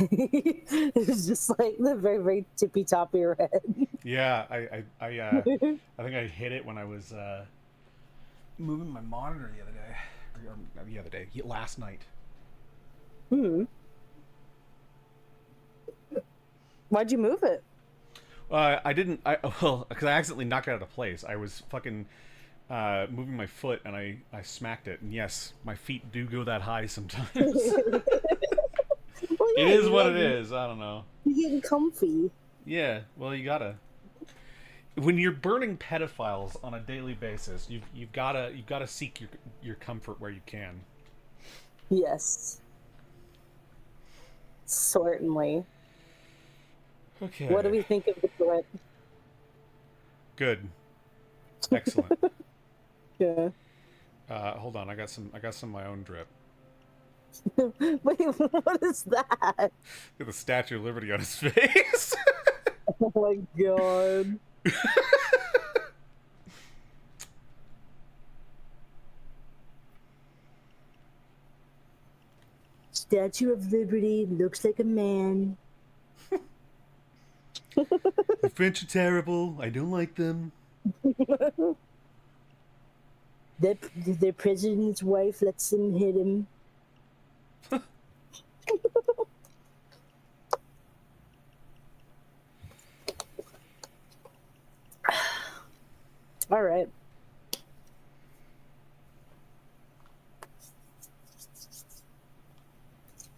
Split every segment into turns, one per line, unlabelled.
It's just like the very, very tippy top of your head.
Yeah, I think I hit it when I was moving my monitor the other day. Or, not the other day, last night.
Hmm. Why'd you move it?
I didn't. Well, because I accidentally knocked it out of place. I was fucking moving my foot and I smacked it. And yes, my feet do go that high sometimes.
Well,
It
yeah,
is
you
what
like
it is. I don't know.
you getting comfy.
Yeah, well, you gotta. When you're burning pedophiles on a daily basis, you've gotta seek your comfort where you can.
Yes, certainly. What do
Okay,
we think of the threat?
good, excellent.
Yeah.
Hold on, I got some of my own drip.
Wait, what is that?
Got the Statue of Liberty on his face.
Oh my god. Statue of Liberty looks like a man.
The French are terrible. I don't like them.
Their president's wife lets them hit him. All right.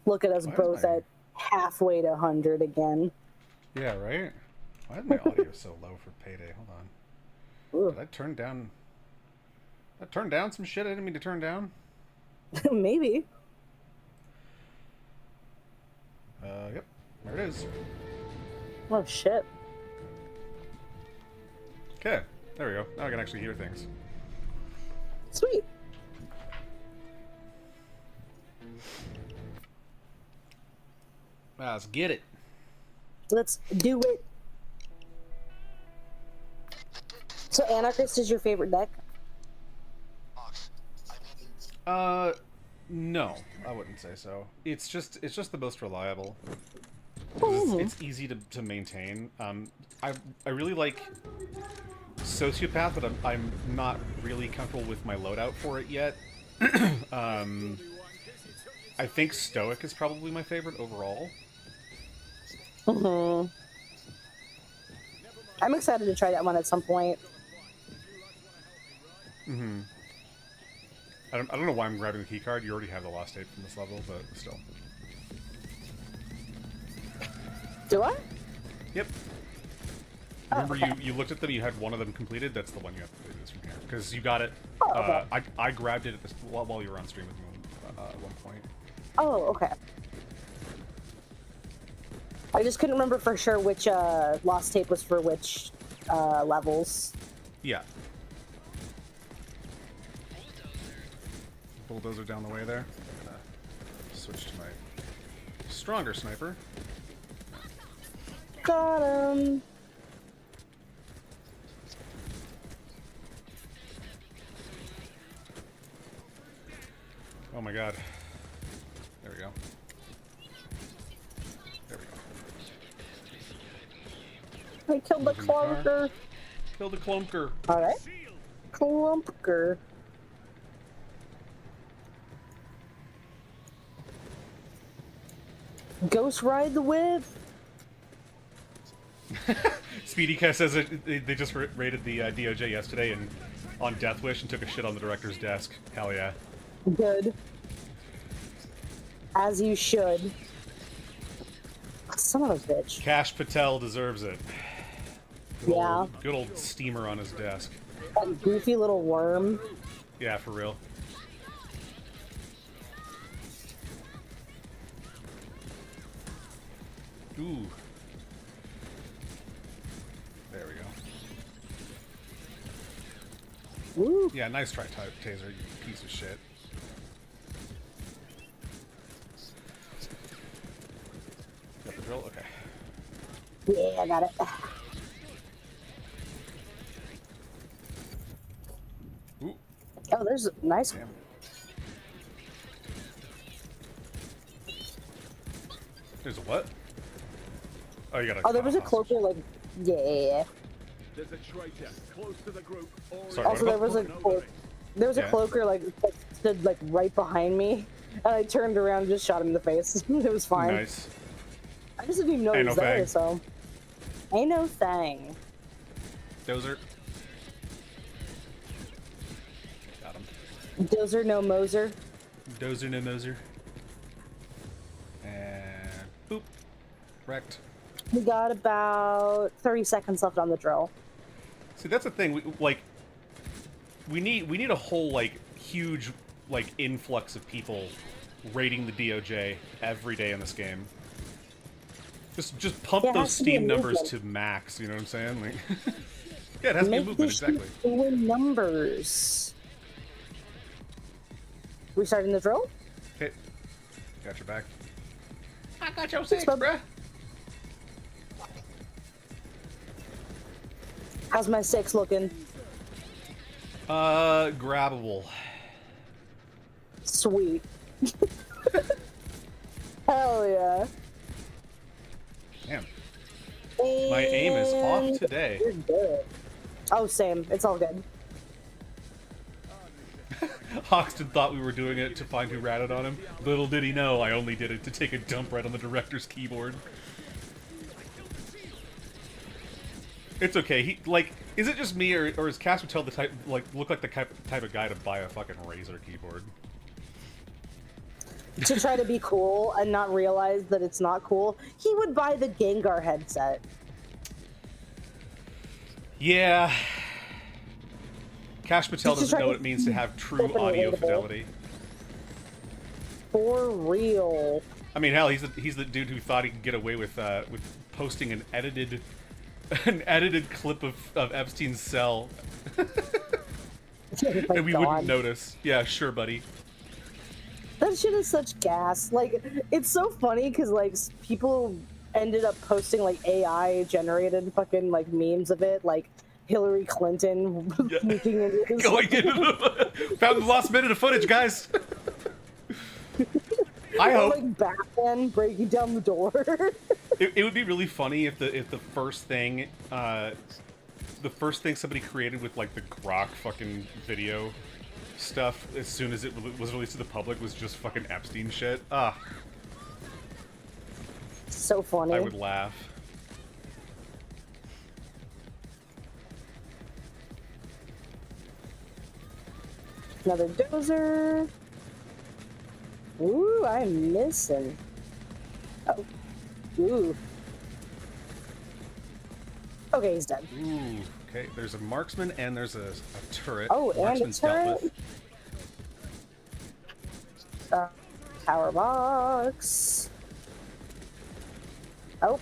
Look at us
Why is
both
my
at halfway to 100 again.
Yeah, right? Why is my audio so low for payday? Hold on.
Ooh,
Did I turn down? Did I turn down some shit I didn't mean to turn down?
maybe.
Yep. There it is.
Oh shit.
Okay. There we go. Now I can actually hear things.
Sweet.
Let's get it.
Let's do it. So Anarchist is your favorite deck?
No, I wouldn't say so. It's just the most reliable.
Oh.
It's easy to maintain. I really like Sociopath, but I'm not really comfortable with my loadout for it yet. I think Stoic is probably my favorite overall.
Mm-hmm. I'm excited to try that one at some point.
Mm-hmm. I don't know why I'm grabbing the key card. You already have the lost tape from this level, but still.
Do I?
Yep.
Oh,
Remember,
okay.
you looked at them. You had one of them completed. That's the one you have to do this from here because you got it.
Oh, okay.
I grabbed it at this, while you were on stream with me at one point.
Oh, okay. I just couldn't remember for sure which lost tape was for which levels.
Yeah. Bulldozer down the way there. I'm gonna switch to my stronger sniper.
Got him.
Oh my god. There we go. There we go.
I killed the clunker.
Kill the clunker.
Alright. Clunker. Ghost ride the whip.
Speedy Cat says that they just raided the DOJ yesterday and on Death Wish and took a shit on the director's desk. Hell yeah.
Good. As you should. Son of a bitch.
Cash Patel deserves it.
Yeah.
Good old steamer on his desk.
That goofy little worm.
Yeah, for real. Ooh. There we go.
Woo.
Yeah, nice try, Taser, you piece of shit. Got the drill? Okay.
Yeah, I got it.
Ooh.
Oh, there's a nice.
Damn. There's a what? Oh, you gotta.
Oh, there was a cloaker, like, yeah.
There's a traitor close to the group.
Sorry,
Also,
what
there was a
Yeah.
cloaker like that stood like right behind me, and I turned around and just shot him in the face. It was fine.
Nice.
I just didn't even know he
Ain't
was
no
there,
thing.
so ain't no thing.
Dozer. Got him.
Dozer no Moser.
Dozer no Moser. And boop. Wrecked.
We got about 30 seconds left on the drill.
See, that's the thing. We need a whole like huge like influx of people raiding the DOJ every day in this game. Just pump
Yeah, it
those
has to be a
Steam numbers
movement.
to max. You know what I'm saying? Like, yeah, it has to be a
Make
movement,
this shit
exactly.
in numbers. We starting the drill?
Okay, got your back. I got your
Thanks,
six,
bub.
bruh.
How's my 6 looking?
Grabbable.
Sweet. Hell yeah.
Damn, my aim is off
And
today.
you're good. Oh, same. It's all good.
Hoxton thought we were doing it to find who ratted on him. Little did he know, I only did it to take a dump right on the director's keyboard. It's okay. He like, is it just me, or is Cass Patel the type look like the type of guy to buy a fucking Razer keyboard?
To try to be cool and not realize that it's not cool, he would buy the Gengar headset.
Yeah. Cash Patel
Just to
doesn't
try
know
to
what it means to have true
open
audio
relatable.
fidelity.
For real.
I mean, hell, he's the dude who thought he could get away with posting an edited clip of Epstein's cell,
Oh my
and we
God.
wouldn't notice. Yeah, sure, buddy.
That shit is such gas. Like, it's so funny because, like, people ended up posting, like, AI generated fucking, like, memes of it, like Hillary Clinton sneaking into his
Going into found the lost minute of footage, guys. I
or,
hope
like, Batman breaking down the door.
it would be really funny if the first thing somebody created with like the Grok fucking video stuff as soon as it was released to the public was just fucking Epstein shit. Ah,
So funny.
I would laugh.
Another dozer. Ooh, I'm missing. Oh. Ooh. Okay, he's dead.
Ooh, okay. There's a marksman and there's a turret.
Oh, and a
Marksman's dealt
turret.
with.
Power box. Oh.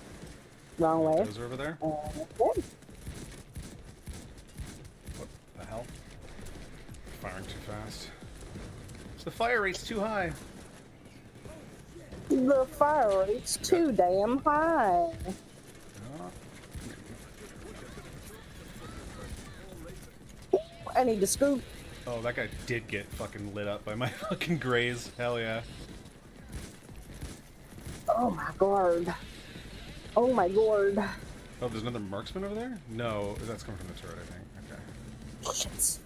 Wrong way.
Those are over there.
Okay.
What the hell? Firing too fast. The fire rate's too high.
The fire rate's too damn high. I need to scoop.
Oh, that guy did get fucking lit up by my fucking graze. Hell yeah.
Oh my god. Oh my god.
Oh, there's another marksman over there? No, that's coming from the turret, I think. Okay.
Shit.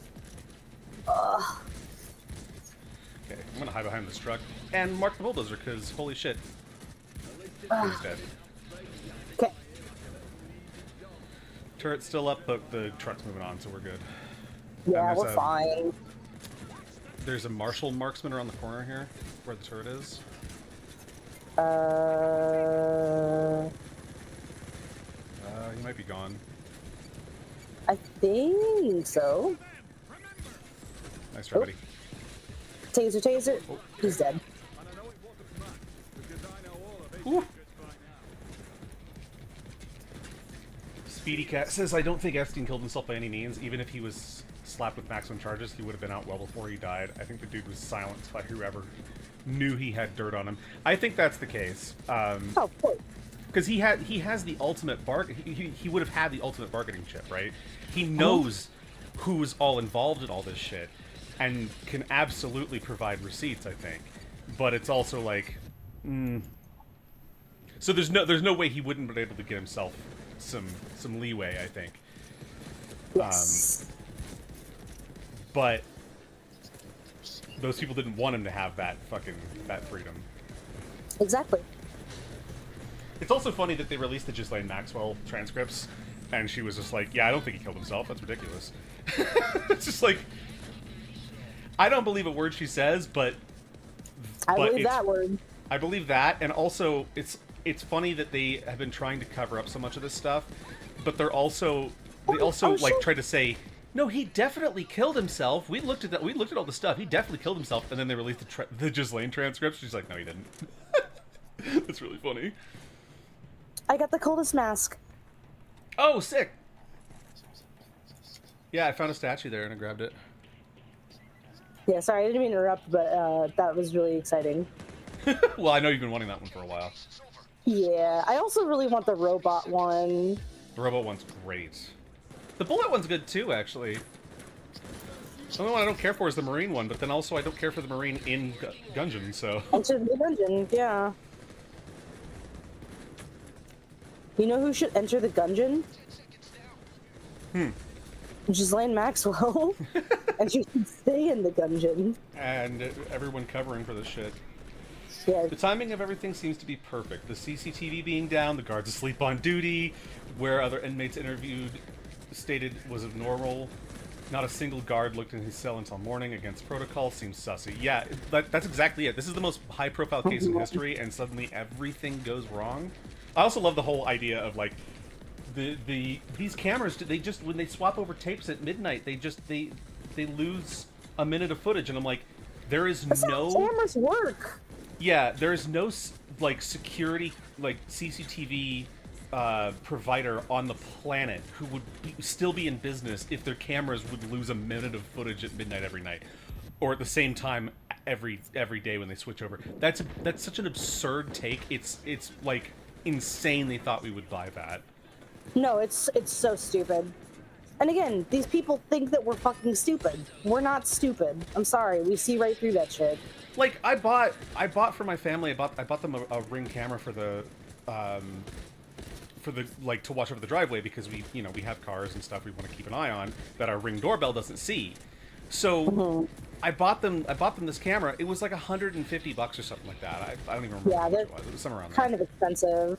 Okay, I'm gonna hide behind this truck and mark the bulldozer, because holy shit. He's dead.
Okay.
Turret's still up, but the truck's moving on, so we're good.
Yeah,
there's
we're
a-
fine.
There's a martial marksman around the corner here, where the turret is. He might be gone.
I think so.
Nice try,
Oh.
buddy.
Taser, taser.
Oh.
He's dead.
Ooh. Speedy Cat says, I don't think Epstein killed himself by any means. Even if he was slapped with maximum charges, he would have been out well before he died. I think the dude was silenced by whoever knew he had dirt on him. I think that's the case.
Oh, of course.
Because he has the ultimate he would have had the ultimate bargaining chip, right? He knows who's all involved in all this shit, and can absolutely provide receipts, I think. But it's also like, So there's no way he wouldn't have been able to get himself some leeway, I think.
Yes.
But those people didn't want him to have that freedom.
Exactly.
It's also funny that they released the Ghislaine Maxwell transcripts, and she was just like, "Yeah, I don't think he killed himself. That's ridiculous." It's just like, I don't believe a word she says, but
I believe that word.
I believe that, and also it's funny that they have been trying to cover up so much of this stuff, but they also try to say, no, he definitely killed himself. We looked at that. We looked at all the stuff. He definitely killed himself, and then they released the Ghislaine transcripts. She's like, no, he didn't. That's really funny.
I got the coldest mask.
Oh, sick. Yeah, I found a statue there and I grabbed it.
Yeah, sorry, I didn't mean to interrupt, but that was really exciting.
Well, I know you've been wanting that one for a while.
Yeah, I also really want the robot one.
The robot one's great. The bullet one's good too, actually. The only one I don't care for is the marine one, but then also I don't care for the marine in Gungeon, so...
Enter the dungeon, yeah. You know who should enter the Gungeon? Ghislaine Maxwell. And she should stay in the Gungeon.
And everyone covering for this shit.
Yeah.
The timing of everything seems to be perfect. The CCTV being down, the guards asleep on duty, where other inmates interviewed stated was abnormal. Not a single guard looked in his cell until morning against protocol. Seems sussy. Yeah, that's exactly it. This is the most high-profile case in history, and suddenly everything goes wrong. I also love the whole idea of, like, these cameras, they just, when they swap over tapes at midnight, they lose a minute of footage, and I'm like, there is
That's
no...
how cameras work.
Yeah, there is no, like, security, like, CCTV provider on the planet who would still be in business if their cameras would lose a minute of footage at midnight every night, or at the same time every day when they switch over. That's such an absurd take. It's like insane they thought we would buy that.
No, it's so stupid. And again, these people think that we're fucking stupid. We're not stupid. I'm sorry, we see right through that shit.
Like, I bought for my family. I bought them a Ring camera for the like, to watch over the driveway, because we have cars and stuff we want to keep an eye on that our Ring doorbell doesn't see. So I bought them this camera. It was like $150 or something like that. I don't even remember how much it was. It was somewhere around there.
Kind of expensive.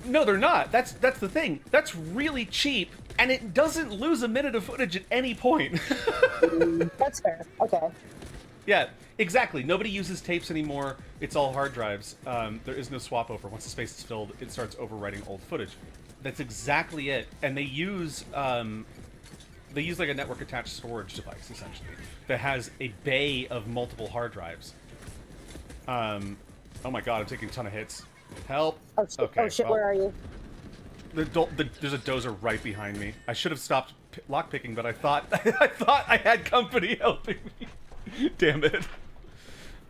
No, they're not. That's the thing. That's really cheap, and it doesn't lose a minute of footage at any point.
That's fair. Okay.
Yeah, exactly. Nobody uses tapes anymore. It's all hard drives. There is no swap over. Once the space is filled, it starts overwriting old footage. That's exactly it. And they use like a network attached storage device, essentially, that has a bay of multiple hard drives. Oh my god, I'm taking a ton of hits. Help.
Oh shit,
okay, well,
where are you?
There's a dozer right behind me. I should have stopped lockpicking, but I thought I had company helping me. Damn it.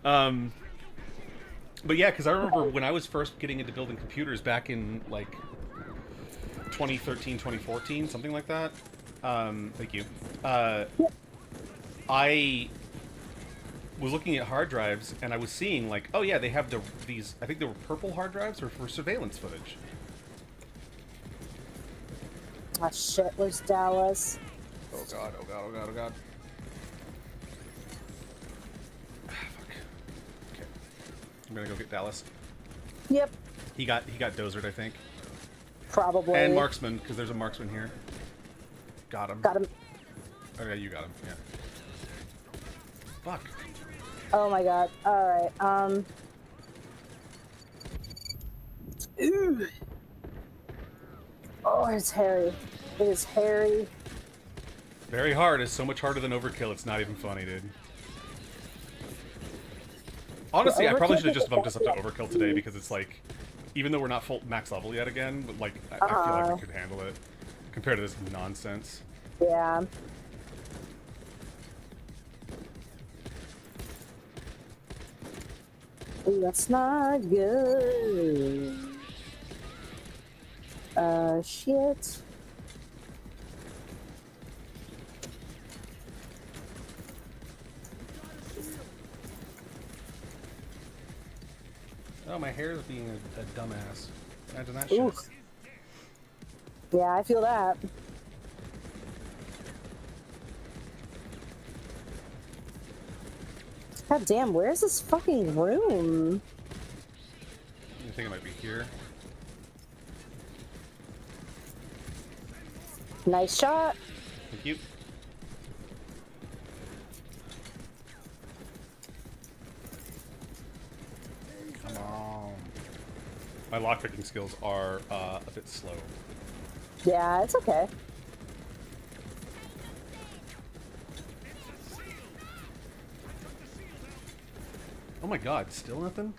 But yeah, because I remember when I was first getting into building computers back in, like, 2013, 2014, something like that. Thank you. I was looking at hard drives, and I was seeing, like, oh yeah, they have these, I think they were purple hard drives, or for surveillance footage.
Oh shit, where's Dallas?
Oh god, oh god, oh god, oh god. Ah, fuck. Okay. I'm gonna go get Dallas.
Yep.
He got dozered, I think.
Probably.
And marksman, because there's a marksman here. Got him.
Got him.
Okay, you got him, yeah. Fuck.
Oh my god. Alright, Ooh. Oh, it's hairy. It is hairy.
Very hard. It's so much harder than overkill, it's not even funny, dude. Honestly, I probably should have just bumped us up to overkill today, because it's like, even though we're not full max level yet again, but like, I feel like we could handle it compared to this nonsense.
Yeah. Ooh, that's not good. Shit.
Oh, my hair is being a dumbass. Imagine that
Ooh.
shit.
Yeah, I feel that. God damn, where's this fucking room?
I think it might be here.
Nice shot.
Thank you. Come on. My lockpicking skills are a bit slow.
Yeah, it's okay.
Oh my god, still nothing?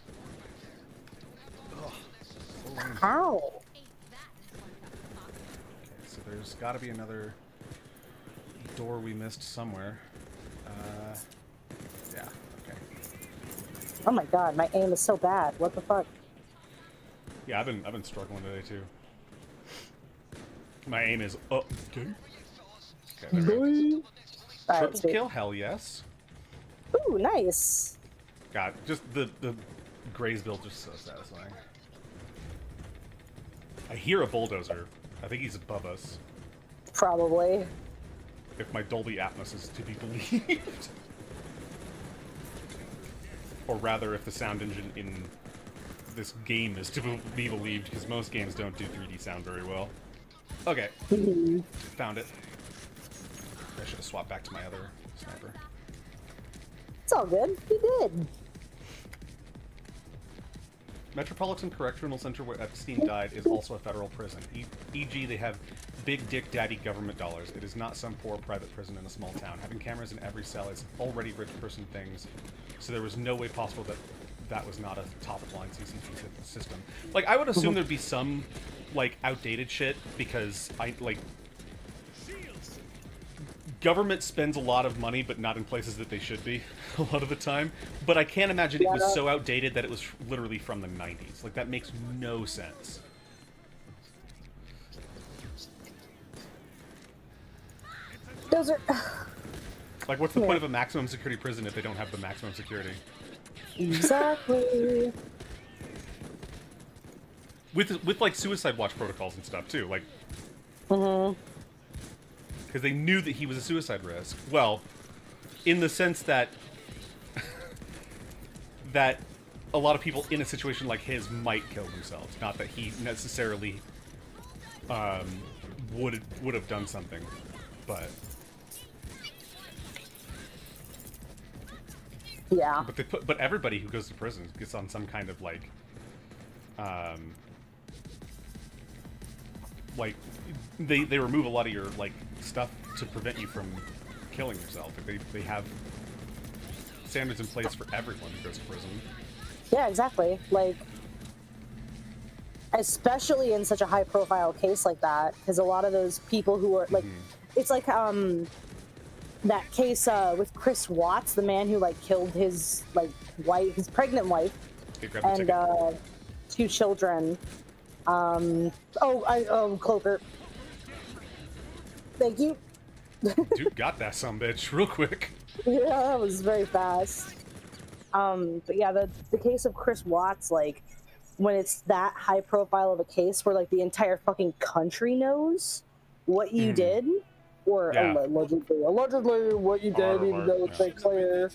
Ugh, so lame.
How?
Okay, so there's gotta be another door we missed somewhere. Yeah, okay.
Oh my god, my aim is so bad. What the fuck?
Yeah, I've been struggling today too. My aim is up. Okay, there we go.
Alright,
Triple
sweet.
kill, hell yes.
Ooh, nice.
God, just the Gray's build just so satisfying. I hear a bulldozer. I think he's above us.
Probably.
If my Dolby Atmos is to be believed. Or rather, if the sound engine in this game is to be believed, because most games don't do 3D sound very well. Okay. Found it. I should have swapped back to my other sniper.
It's all good. He did.
Metropolitan Correctional Center where Epstein died is also a federal prison. E.g., they have big dick daddy government dollars. It is not some poor private prison in a small town. Having cameras in every cell is already rich person things, so there was no way possible that that was not a top-of-line CCTV system. Like, I would assume there'd be some, like, outdated shit, because, government spends a lot of money, but not in places that they should be, a lot of the time. But I can't imagine it was so outdated that it was literally from the 90s. Like, that makes no sense.
Those are...
Like, what's the point of a maximum security prison if they don't have the maximum security?
Exactly.
With like, suicide watch protocols and stuff, too. Like... Because they knew that he was a suicide risk. Well, in the sense that that a lot of people in a situation like his might kill themselves. Not that he necessarily would have done something, but
Yeah.
but everybody who goes to prison gets on some kind of like they remove a lot of your like stuff to prevent you from killing yourself. Like, they have standards in place for everyone who goes to prison.
Yeah, exactly. Like, especially in such a high-profile case like that, because a lot of those people who are like, it's like that case with Chris Watts, the man who like killed his like wife, his pregnant wife, and 2 children. Cloaker. Thank you.
Dude got that sumbitch real quick.
Yeah, that was very fast. But yeah, the case of Chris Watts, like, when it's that high profile of a case where like the entire fucking country knows what you did, or allegedly what you did, even though it's like clear.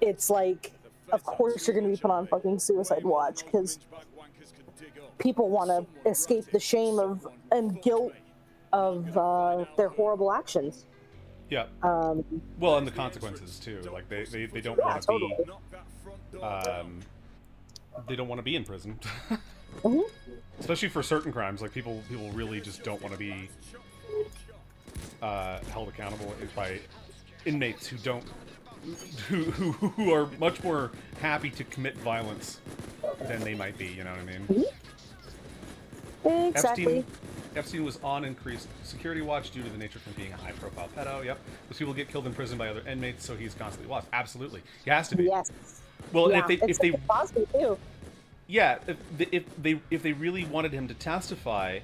It's like, of course you're gonna be put on fucking suicide watch because people want to escape the shame of and guilt of their horrible actions.
Yeah. Well, and the consequences too. Like they don't want to be. They don't want to be in prison. Especially for certain crimes. Like people really just don't want to be held accountable by inmates who don't. Who are much more happy to commit violence than they might be, you know what I mean?
Exactly.
Epstein was on increased security watch due to the nature of him being a high-profile pedo. Yep. Those people get killed in prison by other inmates, so he's constantly watched. Absolutely, he has to be.
Yes.
Well,
yeah,
if they
positive too.
Yeah, if they really wanted him to testify,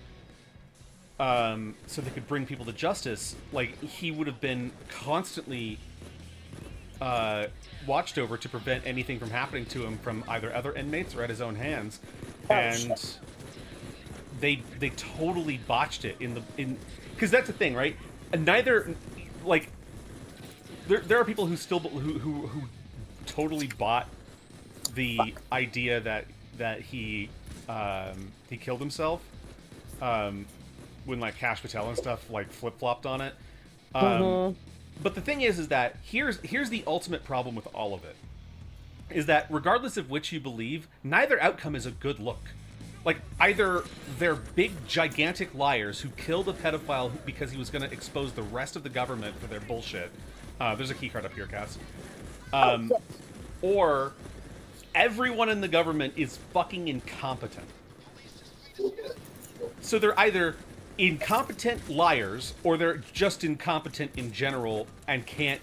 so they could bring people to justice, like he would have been constantly watched over to prevent anything from happening to him from either other inmates or at his own hands,
Oh,
and
shit.
they totally botched it because that's the thing, right? And neither, like, there are people who still who totally bought the idea that he killed himself when like Cash Patel and stuff like flip-flopped on it. But the thing is that here's the ultimate problem with all of it, is that regardless of which you believe, neither outcome is a good look. Like, either they're big, gigantic liars who killed a pedophile because he was going to expose the rest of the government for their bullshit. There's a keycard up here, Cass. Or everyone in the government is fucking incompetent. So they're either incompetent liars, or they're just incompetent in general and can't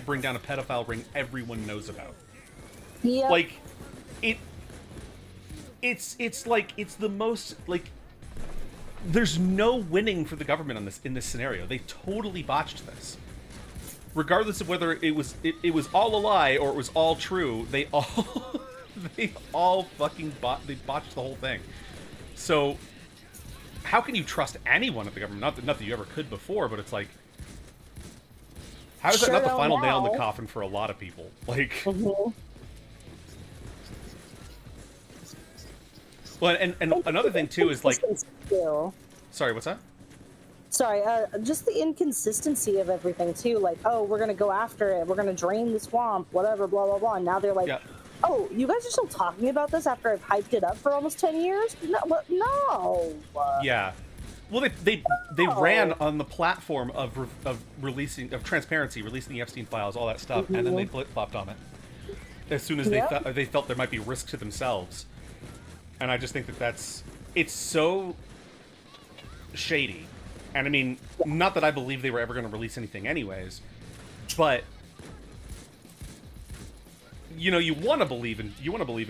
bring down a pedophile ring everyone knows about.
Yeah.
Like, it's like, it's the most, like, there's no winning for the government on in this scenario. They totally botched this. Regardless of whether it was all a lie or it was all true, they all fucking botched the whole thing. So how can you trust anyone at the government? Not that you ever could before, but it's like, how is that not the final nail in the coffin for a lot of people? Like, well, and another thing too is like, sorry, what's that?
Sorry, just the inconsistency of everything too. Like, oh, we're gonna go after it. We're gonna drain the swamp. Whatever, blah blah blah. And now they're like, oh, you guys are still talking about this after I've hyped it up for almost 10 years? No.
Yeah. Well, they ran on the platform of transparency, releasing the Epstein files, all that stuff, and then they flip-flopped on it as soon as they felt there might be risk to themselves. And I just think it's so shady. And I mean, not that I believe they were ever going to release anything anyways, but you know, you want to believe in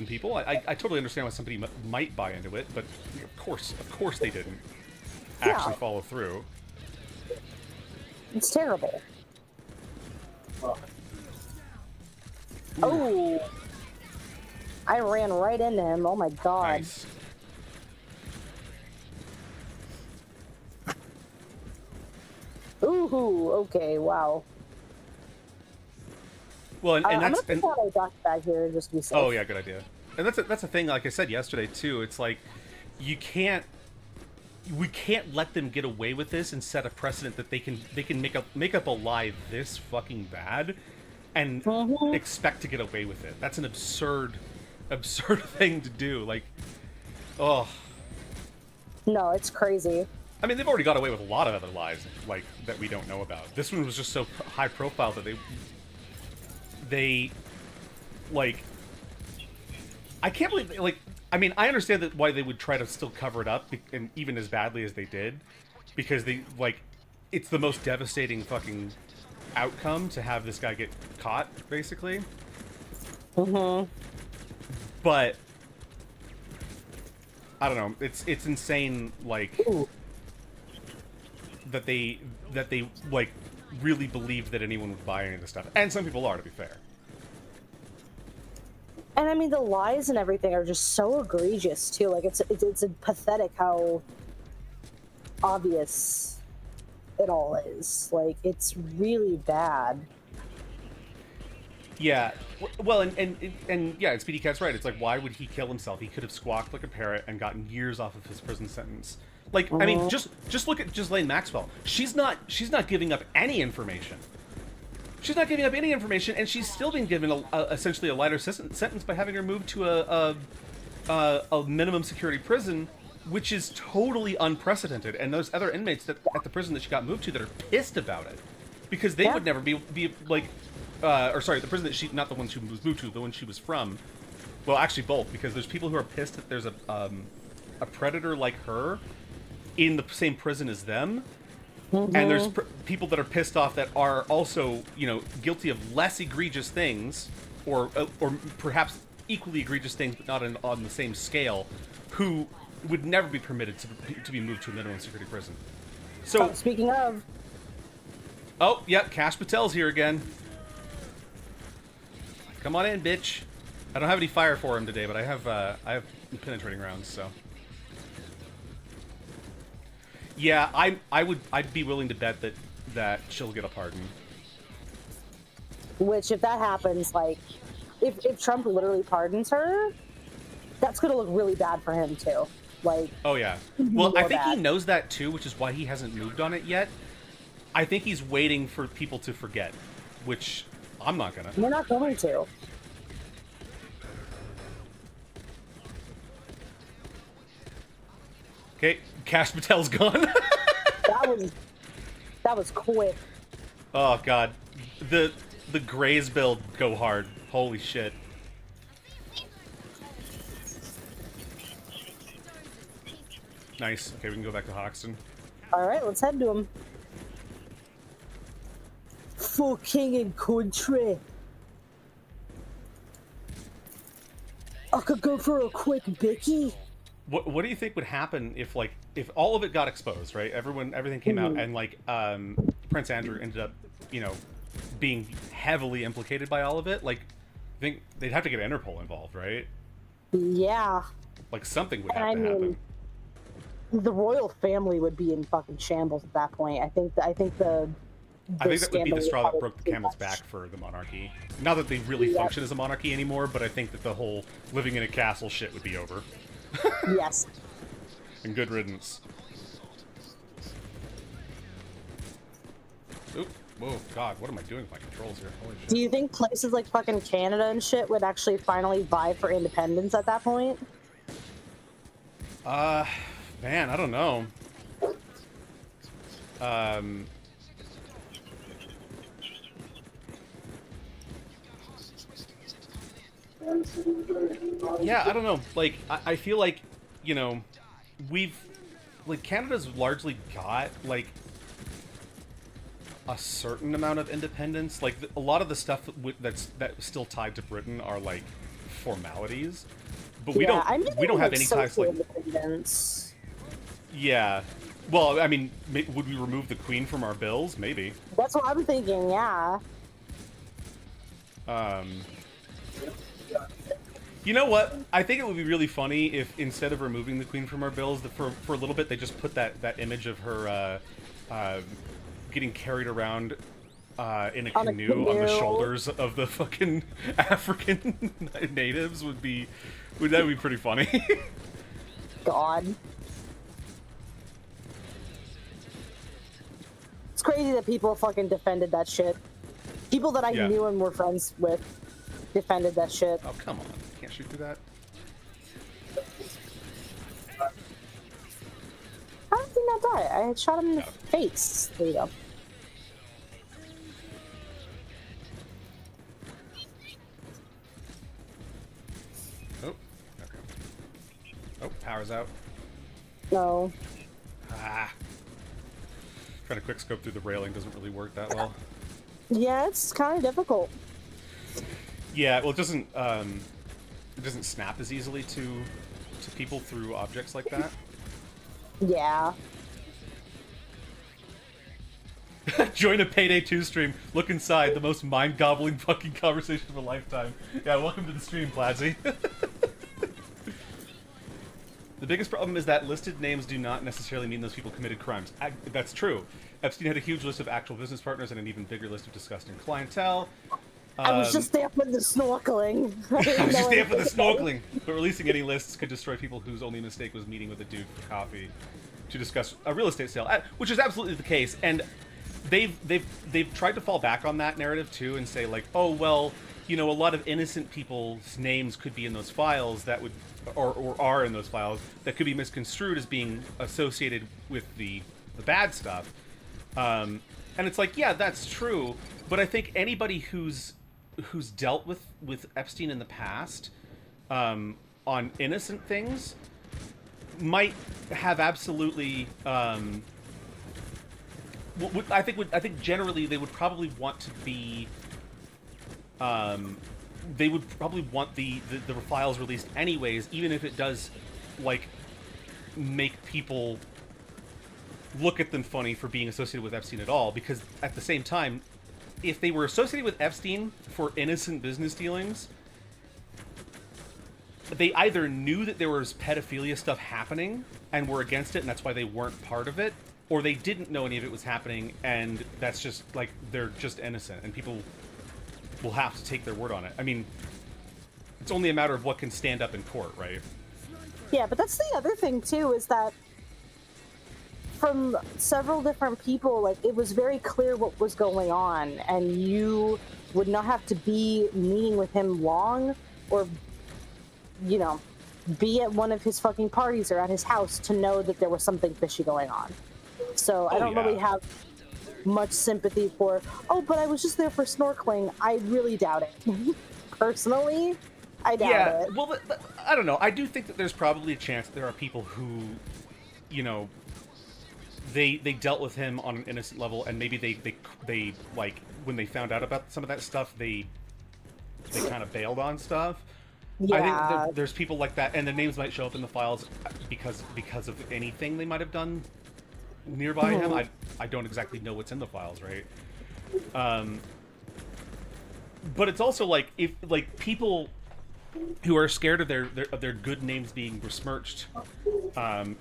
people. I totally understand why somebody might buy into it, but of course they didn't actually follow through.
It's terrible. Oh, I ran right into him. Oh my god.
Nice.
Ooh, okay, wow.
Well, and
I'm
that's
gonna put my doc back here just to be safe.
oh yeah, good idea. And that's a thing. Like I said yesterday too, it's like we can't let them get away with this and set a precedent that they can make up a lie this fucking bad and expect to get away with it. That's an absurd thing to do. Like, oh.
No, it's crazy.
I mean, they've already got away with a lot of other lies, like, that we don't know about. This one was just so high profile that they like, I can't believe, like, I mean, I understand that why they would try to still cover it up, and even as badly as they did, because they, like, it's the most devastating fucking outcome to have this guy get caught, basically. But I don't know. It's insane, like, that they like really believe that anyone would buy any of this stuff, and some people are, to be fair.
And I mean, the lies and everything are just so egregious too. Like, it's pathetic how obvious it all is. Like, it's really bad.
Yeah, well, and yeah, Speedy Cat's right. It's like, why would he kill himself? He could have squawked like a parrot and gotten years off of his prison sentence. Like, I mean, just look at Ghislaine Maxwell. She's not giving up any information. She's not giving up any information, and she's still being given essentially a lighter sentence by having her moved to a minimum security prison, which is totally unprecedented. And those other inmates at the prison that she got moved to that are pissed about it, because they would never be like, or sorry, the prison that she, not the one she was moved to, the one she was from. Well, actually both, because there's people who are pissed that there's a predator like her in the same prison as them. And there's people that are pissed off that are also, you know, guilty of less egregious things, or perhaps equally egregious things, but not on the same scale, who would never be permitted to be moved to a minimum security prison. So,
speaking of,
oh yeah, Cash Patel's here again. Come on in, bitch. I don't have any fire for him today, but I have penetrating rounds, so. Yeah, I'd be willing to bet that she'll get a pardon.
Which, if that happens, like, if Trump literally pardons her, that's gonna look really bad for him too. Like,
oh yeah. Well, I think he knows that too, which is why he hasn't moved on it yet. I think he's waiting for people to forget, which I'm not gonna.
We're not going to.
Okay, Cash Patel's gone.
that was quick.
Oh god, the Grays build go hard. Holy shit. Nice. Okay, we can go back to Hoxton.
All right, let's head to him. For king and country. I could go for a quick bicky.
What do you think would happen if all of it got exposed, right? Everything came out, and Prince Andrew ended up, being heavily implicated by all of it. Like, I think they'd have to get Interpol involved, right?
Yeah.
Like something would have to happen.
The royal family would be in fucking shambles at that point. I think that would be the straw that broke the camel's back for the monarchy. Not that they really function as a monarchy anymore, but I think that the whole living in a castle shit would be over. Yes.
And good riddance. Oop. Whoa, God, what am I doing with my controls here? Holy shit.
Do you think places like fucking Canada and shit would actually finally vie for independence at that point?
Man, I don't know. Yeah, I don't know. Like, I feel like, Canada's largely got, like, a certain amount of independence. Like, a lot of the stuff that's still tied to Britain are, like, formalities. But we don't have any ties, like...
independence.
Yeah. Well, I mean, would we remove the Queen from our bills? Maybe.
That's what I'm thinking, yeah.
You know what? I think it would be really funny if instead of removing the Queen from our bills, for a little bit they just put that image of her getting carried around in a canoe on the shoulders of the fucking African natives. That would be pretty funny.
God. It's crazy that people fucking defended that shit. People that I knew and were friends with defended that shit.
Oh, come on. Can't shoot through that.
How did he not die? I had shot him in the face. There you go.
Oh, okay. Oh, power's out.
No.
Ah. Trying to quick scope through the railing doesn't really work that well.
Yeah, it's kind of difficult.
Yeah, well, it doesn't snap as easily to people through objects like that.
Yeah.
Join a Payday 2 stream. Look inside. The most mind-gobbling fucking conversation of a lifetime. Yeah, welcome to the stream, Pladsy. The biggest problem is that listed names do not necessarily mean those people committed crimes. That's true. Epstein had a huge list of actual business partners and an even bigger list of disgusting clientele.
I was just there for the snorkeling.
I was just there for the snorkeling. But releasing any lists could destroy people whose only mistake was meeting with a dude for coffee to discuss a real estate sale, which is absolutely the case. And they've tried to fall back on that narrative too and say like, oh well, a lot of innocent people's names could be in those files that would, or are in those files that could be misconstrued as being associated with the bad stuff. And it's like, yeah, that's true. But I think anybody who's dealt with Epstein in the past on innocent things might have absolutely I think generally they would probably want to be they would probably want the files released anyways, even if it does like make people look at them funny for being associated with Epstein at all, because at the same time if they were associated with Epstein for innocent business dealings, they either knew that there was pedophilia stuff happening and were against it, and that's why they weren't part of it, or they didn't know any of it was happening, and that's just, like, they're just innocent, and people will have to take their word on it. I mean, it's only a matter of what can stand up in court, right?
Yeah, but that's the other thing, too, is that from several different people, like, it was very clear what was going on, and you would not have to be meeting with him long, or, you know, be at one of his fucking parties or at his house to know that there was something fishy going on. So I don't really have much sympathy for, oh, but I was just there for snorkeling. I really doubt it. Personally, I doubt it.
Well, I don't know. I do think that there's probably a chance there are people who, you know, they dealt with him on an innocent level, and maybe they like, when they found out about some of that stuff, they kind of bailed on stuff.
Yeah.
I think that there's people like that, and their names might show up in the files because of anything they might have done nearby him. I don't exactly know what's in the files, right? But it's also like, if like people who are scared of their good names being besmirched,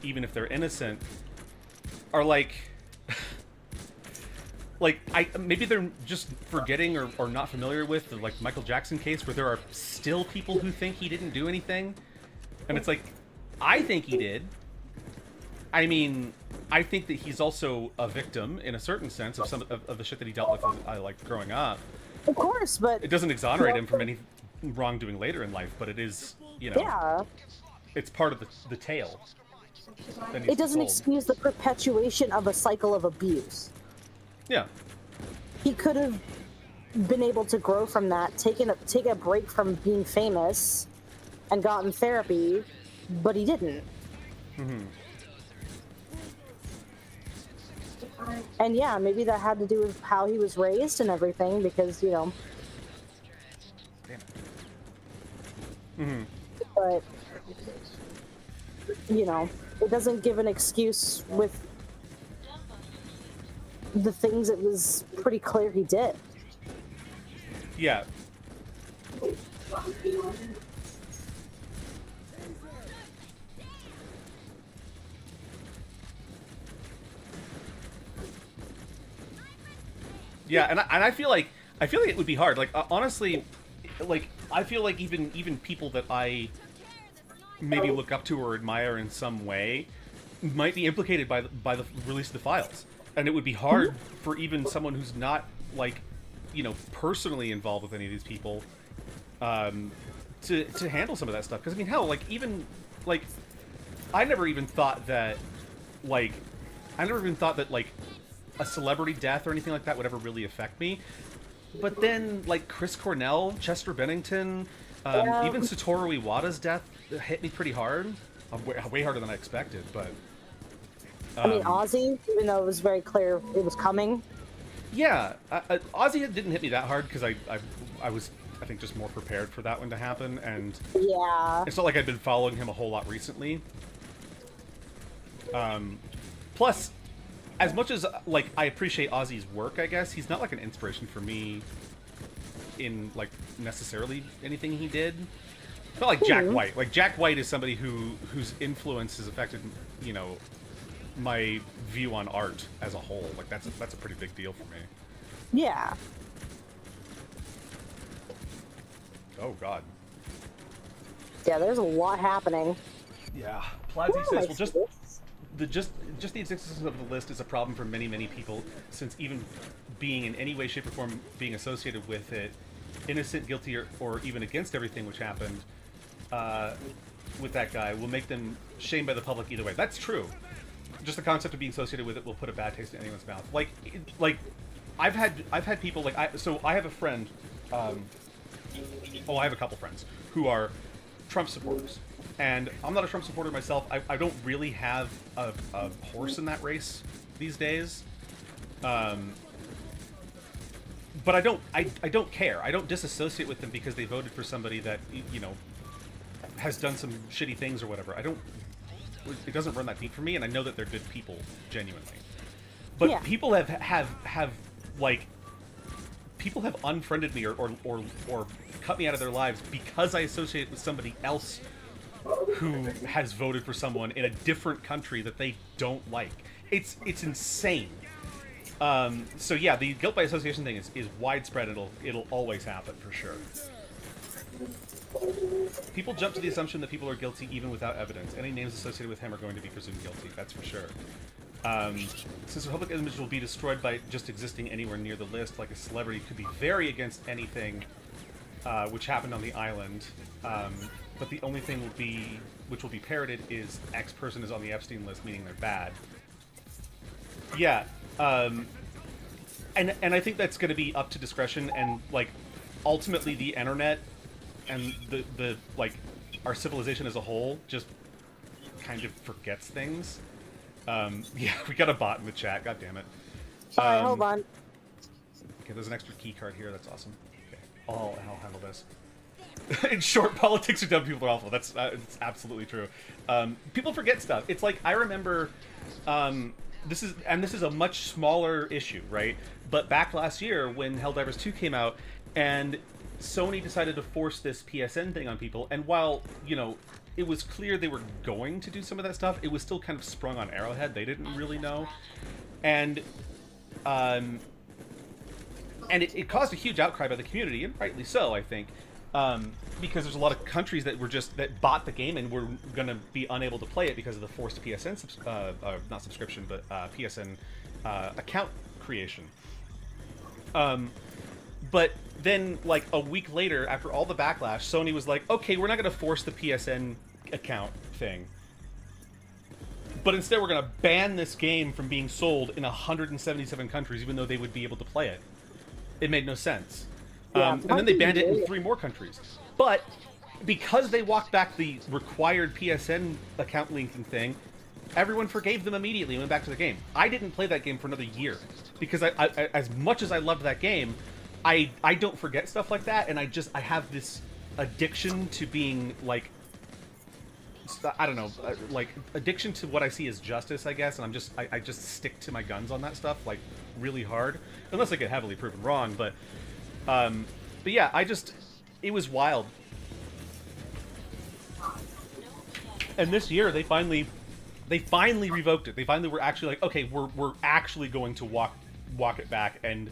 even if they're innocent, are like maybe they're just forgetting or not familiar with the, like, Michael Jackson case, where there are still people who think he didn't do anything, and it's like, I think he did. I mean, I think that he's also a victim in a certain sense of some of the shit that he dealt with, like, growing up.
Of course, but
It doesn't exonerate him from any wrongdoing later in life, but it is, you know, it's part of the tale.
It doesn't excuse the perpetuation of a cycle of abuse.
Yeah.
He could have been able to grow from that, take a break from being famous, and gotten therapy, but he didn't.
Mm-hmm.
And yeah, maybe that had to do with how he was raised and everything, because, you know.
Mm-hmm.
But, you know, it doesn't give an excuse with the things it was pretty clear he did.
Yeah. Yeah, and I feel like it would be hard. Like, honestly, like, I feel like even people that I maybe look up to or admire in some way might be implicated by the release of the files, and it would be hard for even someone who's not, like, you know, personally involved with any of these people, to handle some of that stuff. Because I mean, hell, like, even like, I never even thought that like a celebrity death or anything like that would ever really affect me. But then, like, Chris Cornell, Chester Bennington, even Satoru Iwata's death hit me pretty hard. Way harder than I expected, but...
I mean, Ozzy, even though it was very clear it was coming.
Yeah, Ozzy didn't hit me that hard, because I was, I think, just more prepared for that one to happen, and...
Yeah.
It's not like I've been following him a whole lot recently. Plus, as much as, like, I appreciate Ozzy's work, I guess, he's not, like, an inspiration for me in, like, necessarily anything he did. It's not like Jack White. Like, Jack White is somebody whose influence has affected, you know, my view on art as a whole. Like, that's a pretty big deal for me.
Yeah.
Oh, God.
Yeah, there's a lot happening.
Yeah. Platsy says, well, just the existence of the list is a problem for many, many people, since even being in any way, shape, or form being associated with it, innocent, guilty, or even against everything which happened with that guy, will make them shamed by the public either way. That's true. Just the concept of being associated with it will put a bad taste in anyone's mouth. Like I've had people, like, I have a friend, I have a couple friends who are Trump supporters. And I'm not a Trump supporter myself. I don't really have a horse in that race these days. But I don't care. I don't disassociate with them because they voted for somebody that, you know, has done some shitty things or whatever. It doesn't run that deep for me, and I know that they're good people, genuinely. But people have like, people have unfriended me or cut me out of their lives because I associate with somebody else who has voted for someone in a different country that they don't like. It's insane. So yeah, the guilt by association thing is widespread. It'll always happen for sure. People jump to the assumption that people are guilty even without evidence. Any names associated with him are going to be presumed guilty. That's for sure. Since the public image will be destroyed by just existing anywhere near the list, like a celebrity could be very against anything which happened on the island. But the only thing which will be parroted is X person is on the Epstein list, meaning they're bad. Yeah. And I think that's going to be up to discretion, and like ultimately the internet and the like our civilization as a whole just kind of forgets things. Yeah, we got a bot in the chat. God damn it.
Alright, hold on.
Okay, there's an extra key card here. That's awesome. Okay, I'll handle this. In short, politics are dumb, people are awful. That's it's absolutely true. People forget stuff. It's like I remember. This is a much smaller issue, right? But back last year when Helldivers 2 came out, and Sony decided to force this PSN thing on people, and while, you know, it was clear they were going to do some of that stuff, it was still kind of sprung on Arrowhead. They didn't really know. And it caused a huge outcry by the community, and rightly so, I think. Because there's a lot of countries that that bought the game and were going to be unable to play it because of the forced PSN not subscription, but PSN account creation. But then, like a week later, after all the backlash, Sony was like, "Okay, we're not going to force the PSN account thing, but instead we're going to ban this game from being sold in 177 countries, even though they would be able to play it." It made no sense.
Yeah,
and then they banned it in 3 more countries. But because they walked back the required PSN account linking thing, everyone forgave them immediately and went back to the game. I didn't play that game for another year because I as much as I loved that game, I don't forget stuff like that, and I have this addiction to being like, I don't know, like addiction to what I see as justice, I guess, and I just stick to my guns on that stuff like really hard, unless I get heavily proven wrong. But yeah, it was wild. And this year they finally revoked it. They finally were actually like, okay, we're actually going to walk it back and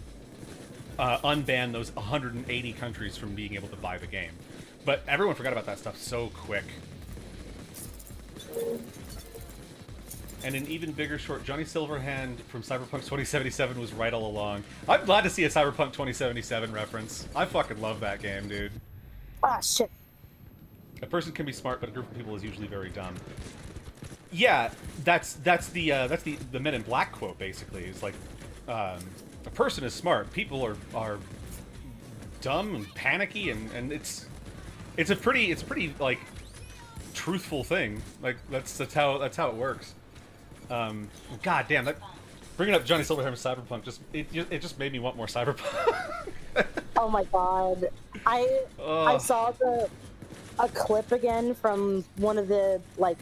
unban those 180 countries from being able to buy the game. But everyone forgot about that stuff so quick. And an even bigger short, Johnny Silverhand from Cyberpunk 2077 was right all along. I'm glad to see a Cyberpunk 2077 reference. I fucking love that game, dude.
Ah, shit.
A person can be smart, but a group of people is usually very dumb. Yeah, that's the Men in Black quote, basically. It's like, a person is smart. People are dumb and panicky, and it's a pretty like truthful thing. Like that's how it works. God damn, that bringing up Johnny Silverhand from Cyberpunk it just made me want more Cyberpunk.
Oh my god, I saw a clip again from one of the, like,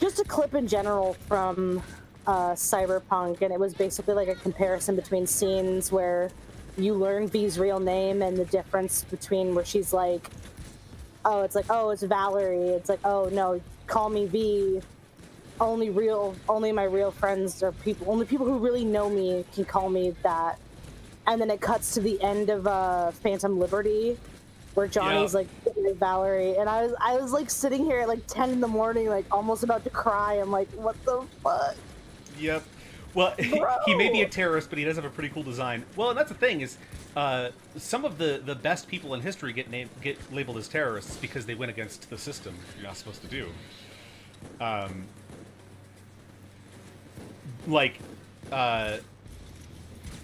just a clip in general from Cyberpunk, and it was basically like a comparison between scenes where you learn V's real name and the difference between where she's like, oh, it's like, oh, it's Valerie. It's like, oh no, call me V. Only my real friends or only people who really know me can call me that. And then it cuts to the end of Phantom Liberty, where Johnny's like Valerie, and I was like sitting here at like 10 in the morning, like almost about to cry. I'm like, what the fuck?
Yep. Well, he may be a terrorist, but he does have a pretty cool design. Well, and that's the thing is, some of the best people in history get labeled as terrorists because they went against the system you're not supposed to do.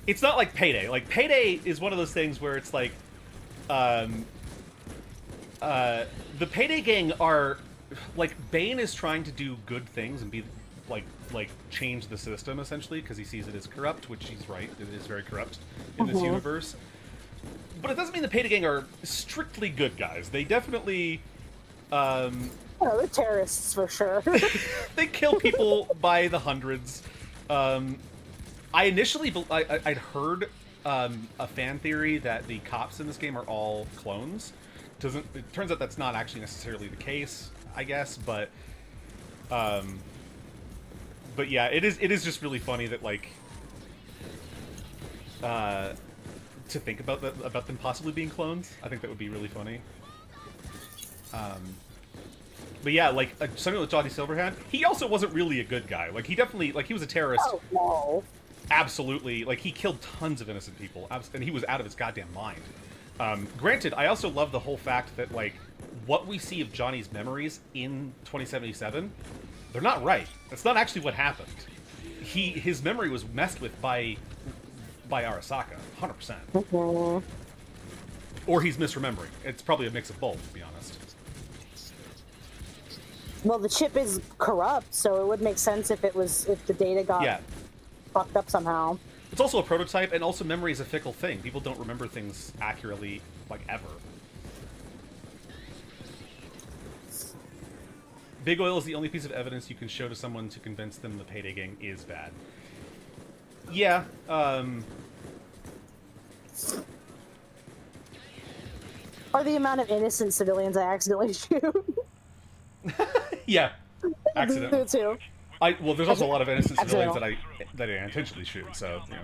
It's not like Payday. Like, Payday is one of those things where it's like, the Payday gang are, like, Bane is trying to do good things and be, like change the system, essentially, because he sees it as corrupt, which he's right, it is very corrupt in this universe. But it doesn't mean the Payday gang are strictly good guys. They definitely,
oh, they're terrorists for sure.
they kill people by the hundreds. I initially, I'd heard a fan theory that the cops in this game are all clones. It turns out that's not actually necessarily the case, I guess, but yeah, it is just really funny that, like, to think about them possibly being clones. I think that would be really funny. But yeah, like, something with Johnny Silverhand, he also wasn't really a good guy. Like, he definitely, like, he was a terrorist.
Oh, no.
Absolutely. Like, he killed tons of innocent people, and he was out of his goddamn mind. Granted, I also love the whole fact that, like, what we see of Johnny's memories in 2077, they're not right. That's not actually what happened. His memory was messed with by Arasaka, 100%.
Mm-hmm.
Or he's misremembering. It's probably a mix of both, to be honest.
Well, the chip is corrupt, so it would make sense if the data got fucked up somehow.
It's also a prototype, and also memory is a fickle thing. People don't remember things accurately, like, ever. Big oil is the only piece of evidence you can show to someone to convince them the Payday gang is bad. Yeah,
Or the amount of innocent civilians I accidentally shoot.
yeah, accidentally.
Too.
Well, there's also a lot of innocent civilians that I intentionally shoot, so, you know.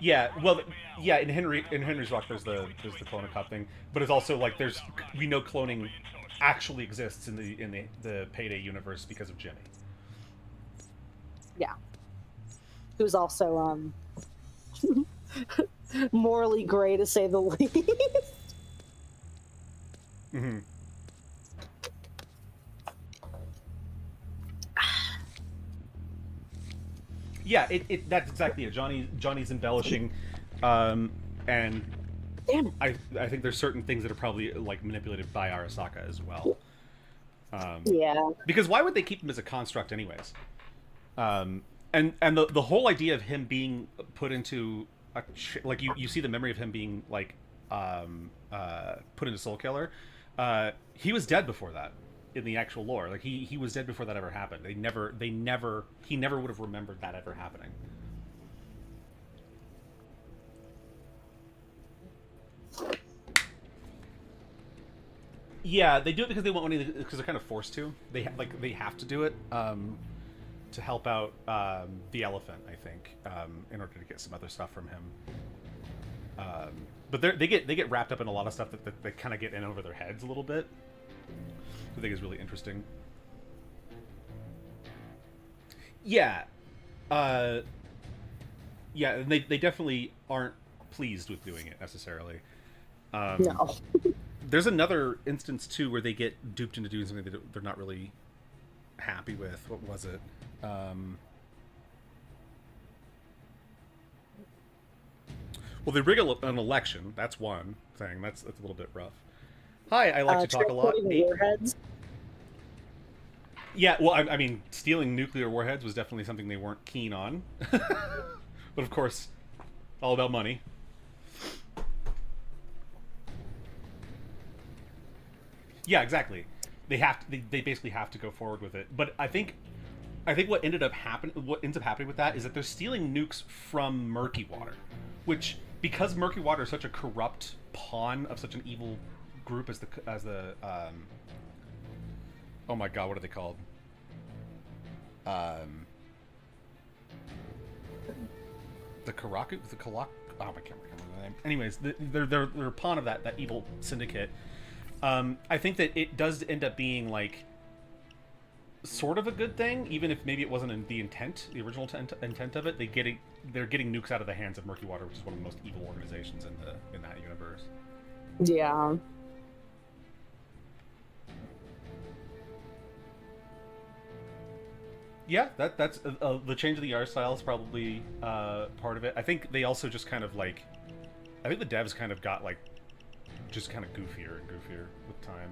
Yeah, well, yeah, in Henry's Rock there's the clone-a-cop thing, but it's also like we know cloning actually exists in the Payday universe because of Jimmy.
Yeah. Who's also morally gray, to say the least.
Mm-hmm. Yeah, that's exactly it. Johnny's embellishing, and
Damn.
I think there's certain things that are probably, like, manipulated by Arasaka as well.
Yeah.
Because why would they keep him as a construct anyways? And the whole idea of him being put into like you see the memory of him being, like, put into Soul Killer. He was dead before that in the actual lore. Like, he was dead before that ever happened. He never would have remembered that ever happening. Yeah, they do it because they want money, because they're kind of forced to. They have to do it to help out the elephant, I think, in order to get some other stuff from him. But they get wrapped up in a lot of stuff that they kind of get in over their heads a little bit. I think is really interesting. Yeah, yeah, and they definitely aren't pleased with doing it necessarily.
No.
There's another instance too where they get duped into doing something that they're not really happy with. What was it? Well, they rig an election. That's one thing. That's a little bit rough. Hi, I like to talk a lot.
Warheads.
Yeah, well, I mean, stealing nuclear warheads was definitely something they weren't keen on. But of course, all about money. Yeah, exactly. They basically have to go forward with it. But I think what ends up happening with that is that they're stealing nukes from Murky Water, which, because Murky Water is such a corrupt pawn of such an evil group as the oh my god, what are they called? The Karaku, the Kalak. Oh, I can't remember the name. Anyways, they're a pawn of that evil syndicate. I think that it does end up being, like, sort of a good thing, even if maybe it wasn't in the original intent of it. They're getting nukes out of the hands of Murky Water, which is one of the most evil organizations in that universe.
Yeah.
Yeah, that's the change of the art style is probably part of it. I think they also just kind of, like, I think the devs kind of got, like, just kind of goofier and goofier with time.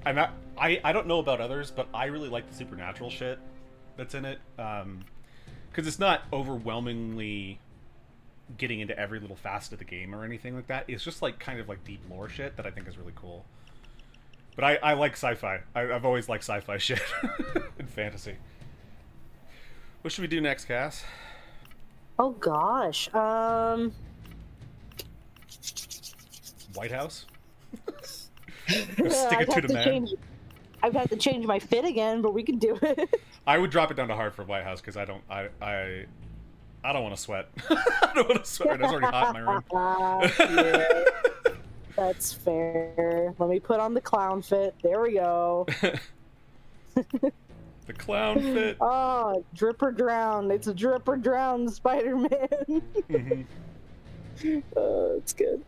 And I don't know about others, but I really like the supernatural shit that's in it, because it's not overwhelmingly getting into every little facet of the game or anything like that. It's just, like, kind of like deep lore shit that I think is really cool. But I like sci-fi. I've always liked sci-fi shit and fantasy. What should we do next, Cass?
Oh gosh.
White House? Stick it to the man.
I've had to change my fit again, but we can do it.
I would drop it down to hard for White House because I don't want to sweat. I don't want to sweat. It's already hot in my room.
Yeah, that's fair. Let me put on the clown fit. There we go.
The clown fit.
Oh, drip or drown. It's a drip or drown Spider-Man.
Mm-hmm.
It's good.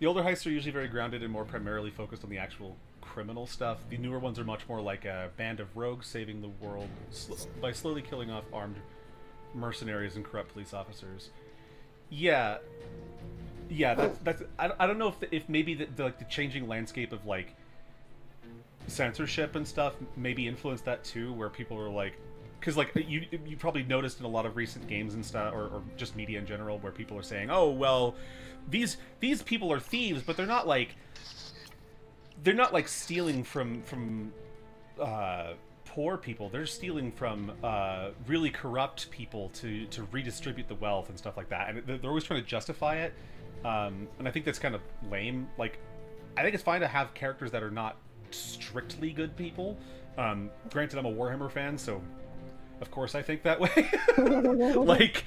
The older heists are usually very grounded and more primarily focused on the actual criminal stuff. The newer ones are much more like a band of rogues saving the world by slowly killing off armed mercenaries and corrupt police officers. Yeah, that's I don't know if maybe the like the changing landscape of like censorship and stuff maybe influenced that too, where people are like, because like you probably noticed in a lot of recent games and stuff, or just media in general, where people are saying, oh well, these people are thieves, but they're not like stealing from poor people. They're stealing from really corrupt people to redistribute the wealth and stuff like that, and they're always trying to justify it, and I think that's kind of lame. Like, I think it's fine to have characters that are not strictly good people. Granted, I'm a Warhammer fan, so of course I think that way. Like,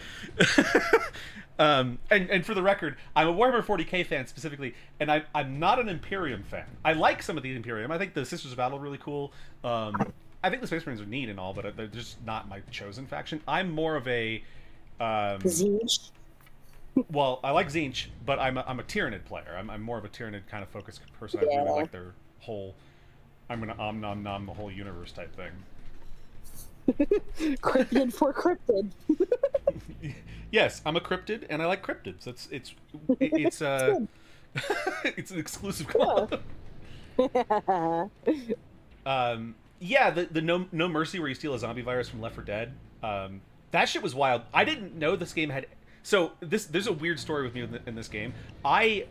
and for the record, I'm a Warhammer 40k fan specifically, and I'm not an Imperium fan. I like some of the Imperium. I think the Sisters of Battle are really cool. I think the Space Marines are neat and all, but they're just not my chosen faction. I'm more of a
Zinch.
well, I like Zinch, but I'm a Tyranid player. I'm more of a Tyranid kind of focused person. I really like their whole I'm gonna nom nom the whole universe type thing.
Cryptid for cryptid.
Yes, I'm a cryptid, and I like cryptids. It's it's an exclusive club. Yeah, the no mercy where you steal a zombie virus from Left 4 Dead. That shit was wild. I didn't know this game had. So there's a weird story with me in this game. I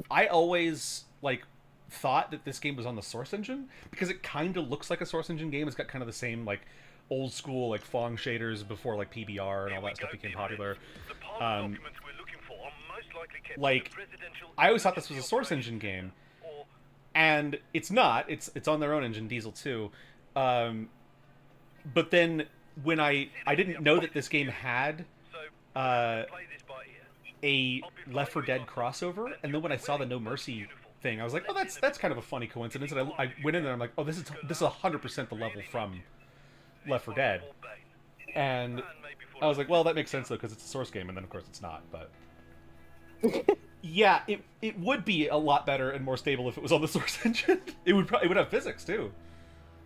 always like thought that this game was on the Source Engine because it kind of looks like a Source Engine game. It's got kind of the same like old school like Fong shaders before like PBR and all that stuff became popular. Like, I always thought this was a Source Engine game, and it's not. It's on their own engine, Diesel 2. But then when I didn't know that this game had a Left 4 Dead crossover, and then when I saw the No Mercy thing, I was like, oh, that's kind of a funny coincidence. And I went in there, and I'm like, oh, this is 100% the level from Left 4 Dead. And I was like, well, that makes sense though, because it's a Source game, and then of course it's not. But yeah, it would be a lot better and more stable if it was on the Source Engine. It would have physics too,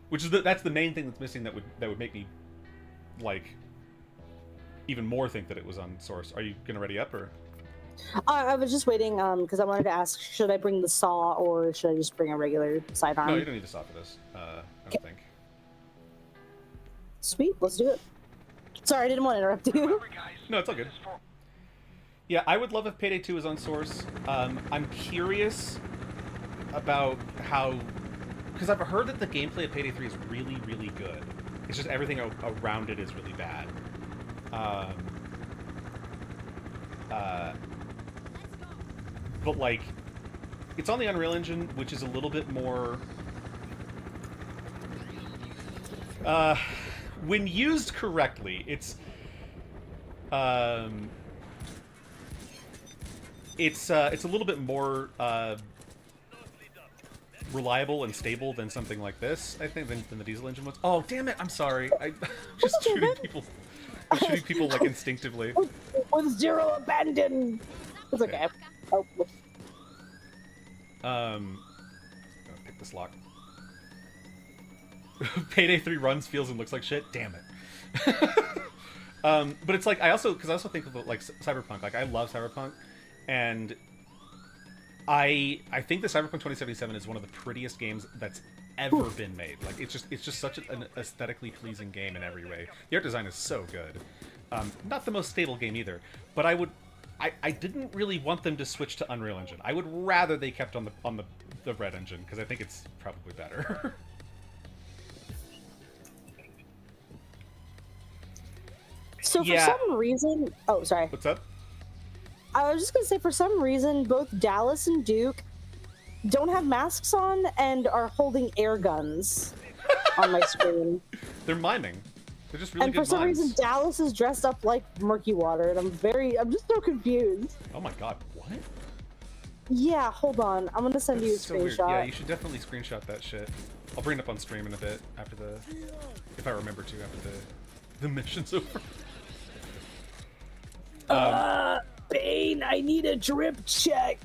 which is that's the main thing that's missing. That would make me like even more think that it was on Source. Are you gonna ready up or?
I was just waiting because I wanted to ask, should I bring the saw or should I just bring a regular sidearm?
No, you don't need a saw for this. I don't think.
Sweet, let's do it. Sorry, I didn't want to interrupt you.
No, it's all good. Yeah, I would love if Payday 2 was on Source. I'm curious about how... Because I've heard that the gameplay of Payday 3 is really, really good. It's just everything around it is really bad. But, like, it's on the Unreal Engine, which is a little bit more... when used correctly, it's a little bit more reliable and stable than something like this, I think, than the diesel engine ones. Oh, damn it! I'm sorry. I'm just shooting people. I'm shooting people like instinctively.
With zero abandon. It's okay. Oh.
Gonna pick this lock. Payday 3 runs, feels, and looks like shit. Damn it. But it's like I also think of like Cyberpunk. Like I love Cyberpunk, and I think the Cyberpunk 2077 is one of the prettiest games that's ever been made. Like it's just such an aesthetically pleasing game in every way. The art design is so good. Not the most stable game either, but I I didn't really want them to switch to Unreal Engine. I would rather they kept on the Red Engine, because I think it's probably better.
So for some reason... Oh, sorry.
What's up?
I was just going to say, for some reason, both Dallas and Duke don't have masks on and are holding air guns on my screen.
They're miming. They're just really
and
good
for some
mimes.
reason, Dallas is dressed up like Murky Water, and I'm just so confused.
Oh my god, what?
Yeah, hold on. I'm going to send you a
So weird.
screenshot.
Yeah, you should definitely screenshot that shit. I'll bring it up on stream in a bit after the... If I remember to, after the mission's over.
Bane, I need a drip check.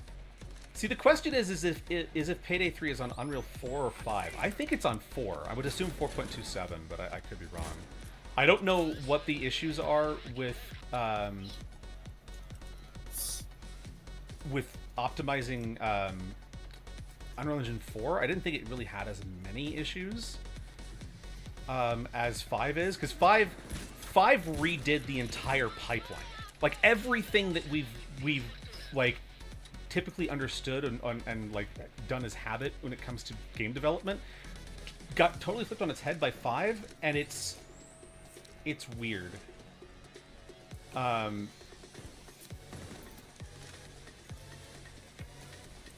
See, the question is if Payday 3 is on Unreal 4 or 5. I think it's on 4. I would assume 4.27, but I could be wrong. I don't know what the issues are with optimizing Unreal Engine 4. I didn't think it really had as many issues as 5 is, because 5 redid the entire pipeline. Like, everything that we've like typically understood and like done as habit when it comes to game development got totally flipped on its head by 5, and it's weird.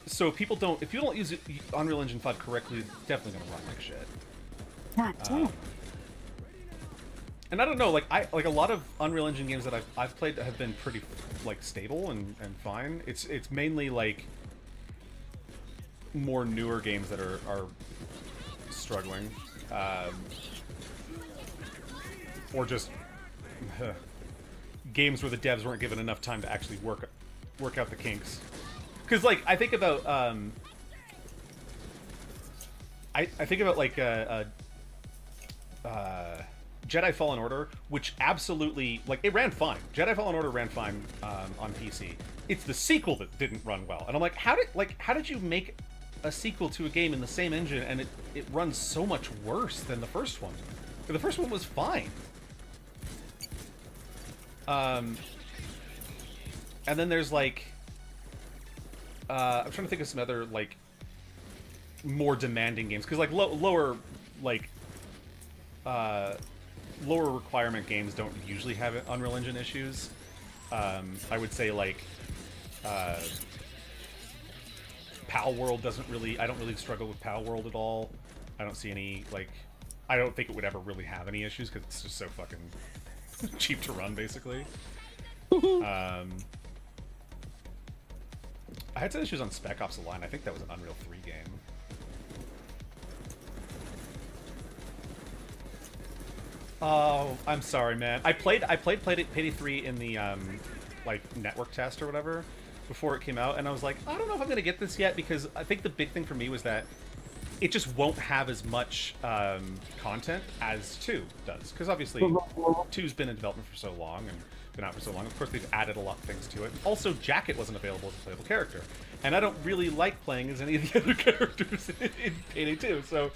So if you don't use Unreal Engine 5 correctly, it's definitely gonna run like shit.
God damn.
And I don't know, like a lot of Unreal Engine games that I've played have been pretty like stable and fine. It's mainly like more newer games that are struggling, or just games where the devs weren't given enough time to actually work out the kinks. Because like I think about like Jedi Fallen Order, which absolutely, like, it ran fine. Jedi Fallen Order ran fine on PC. It's the sequel that didn't run well, and I'm like, how did you make a sequel to a game in the same engine and it runs so much worse than the first one? The first one was fine. And then there's like, I'm trying to think of some other like more demanding games, because like lower requirement games don't usually have Unreal Engine issues. I would say like Pal World doesn't really... I don't really struggle with Pal World at all. I don't see any, like... I don't think it would ever really have any issues because it's just so fucking cheap to run, basically. I had some issues on Spec Ops: The Line. I think that was an Unreal 3 game. Oh, I'm sorry, man. I played Payday 3 in the like network test or whatever before it came out, and I was like, I don't know if I'm gonna get this yet, because I think the big thing for me was that it just won't have as much content as 2 does, because obviously 2's been in development for so long and been out for so long. Of course, they've added a lot of things to it. Also, Jacket wasn't available as a playable character, and I don't really like playing as any of the other characters in Payday 2. So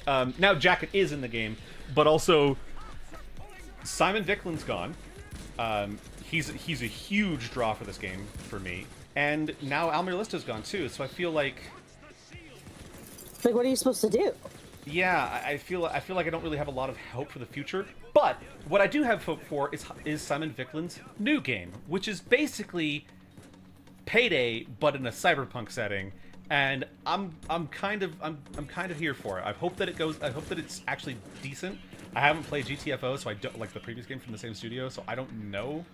now Jacket is in the game, but also Simon Vicklin's gone. He's a huge draw for this game for me, and now Almir Lista's gone too. So I feel like
what are you supposed to do?
Yeah, I feel like I don't really have a lot of hope for the future. But what I do have hope for is Simon Vicklin's new game, which is basically Payday but in a cyberpunk setting, and I'm kind of here for it. I hope that it's actually decent. I haven't played GTFO, so I don't like the previous game from the same studio, so I don't know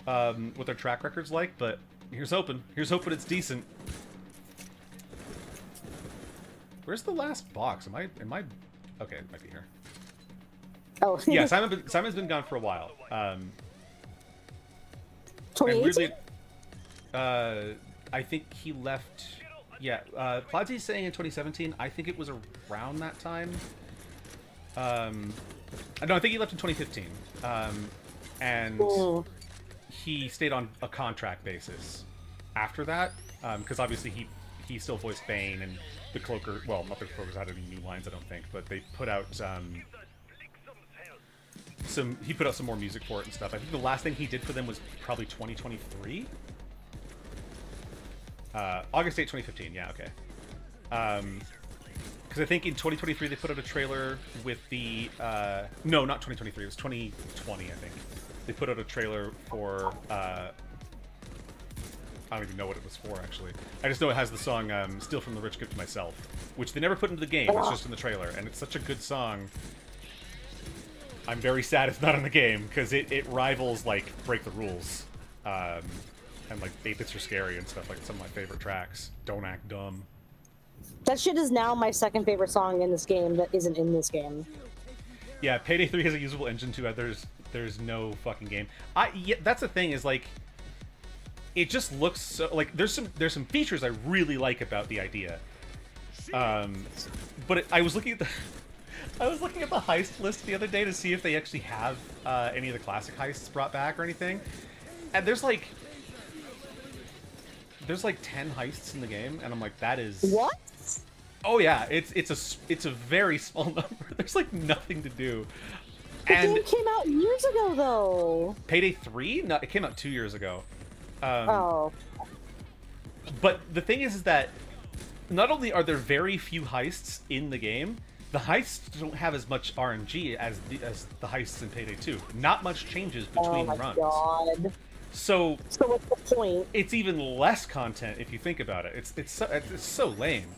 what their track record's like. But here's hoping. Here's hoping it's decent. Where's the last box? Am I? Okay, it might be here.
Oh.
Yeah, Simon's been gone for a while.
2018?
I think he left. Yeah, Pladzi's saying in 2017. I think it was around that time. No, I think he left in 2015. And he stayed on a contract basis after that, because obviously he still voiced Bane, and the Cloaker, well, not the Cloakers had any new lines, I don't think, but they put out he put out some more music for it and stuff. I think the last thing he did for them was probably 2023. August 8, 2015. Yeah, okay. Because I think in 2023 they put out a trailer with the no, not 2023. It was 2020, I think. They put out a trailer for I don't even know what it was for, actually. I just know it has the song "Steal from the Rich, Give to Myself," which they never put into the game. It's just in the trailer, and it's such a good song. I'm very sad it's not in the game because it rivals like Break the Rules, and like 8-Bits Are Scary and stuff, like some of my favorite tracks. Don't Act Dumb.
That shit is now my second favorite song in this game that isn't in this game.
Yeah, Payday 3 has a usable engine too. There's no fucking game. Yeah, that's the thing is like, it just looks so like there's some features I really like about the idea. But I was looking at the heist list the other day to see if they actually have any of the classic heists brought back or anything, and there's like 10 heists in the game, and I'm like, that is
what?
Oh yeah, it's a very small number. There's like nothing to do.
The game came out years ago, though.
Payday 3? No, it came out 2 years ago.
Oh.
But the thing is that not only are there very few heists in the game, the heists don't have as much RNG as the heists in Payday 2. Not much changes between runs.
Oh my god.
So
what's the point? It's
even less content if you think about it. It's so lame.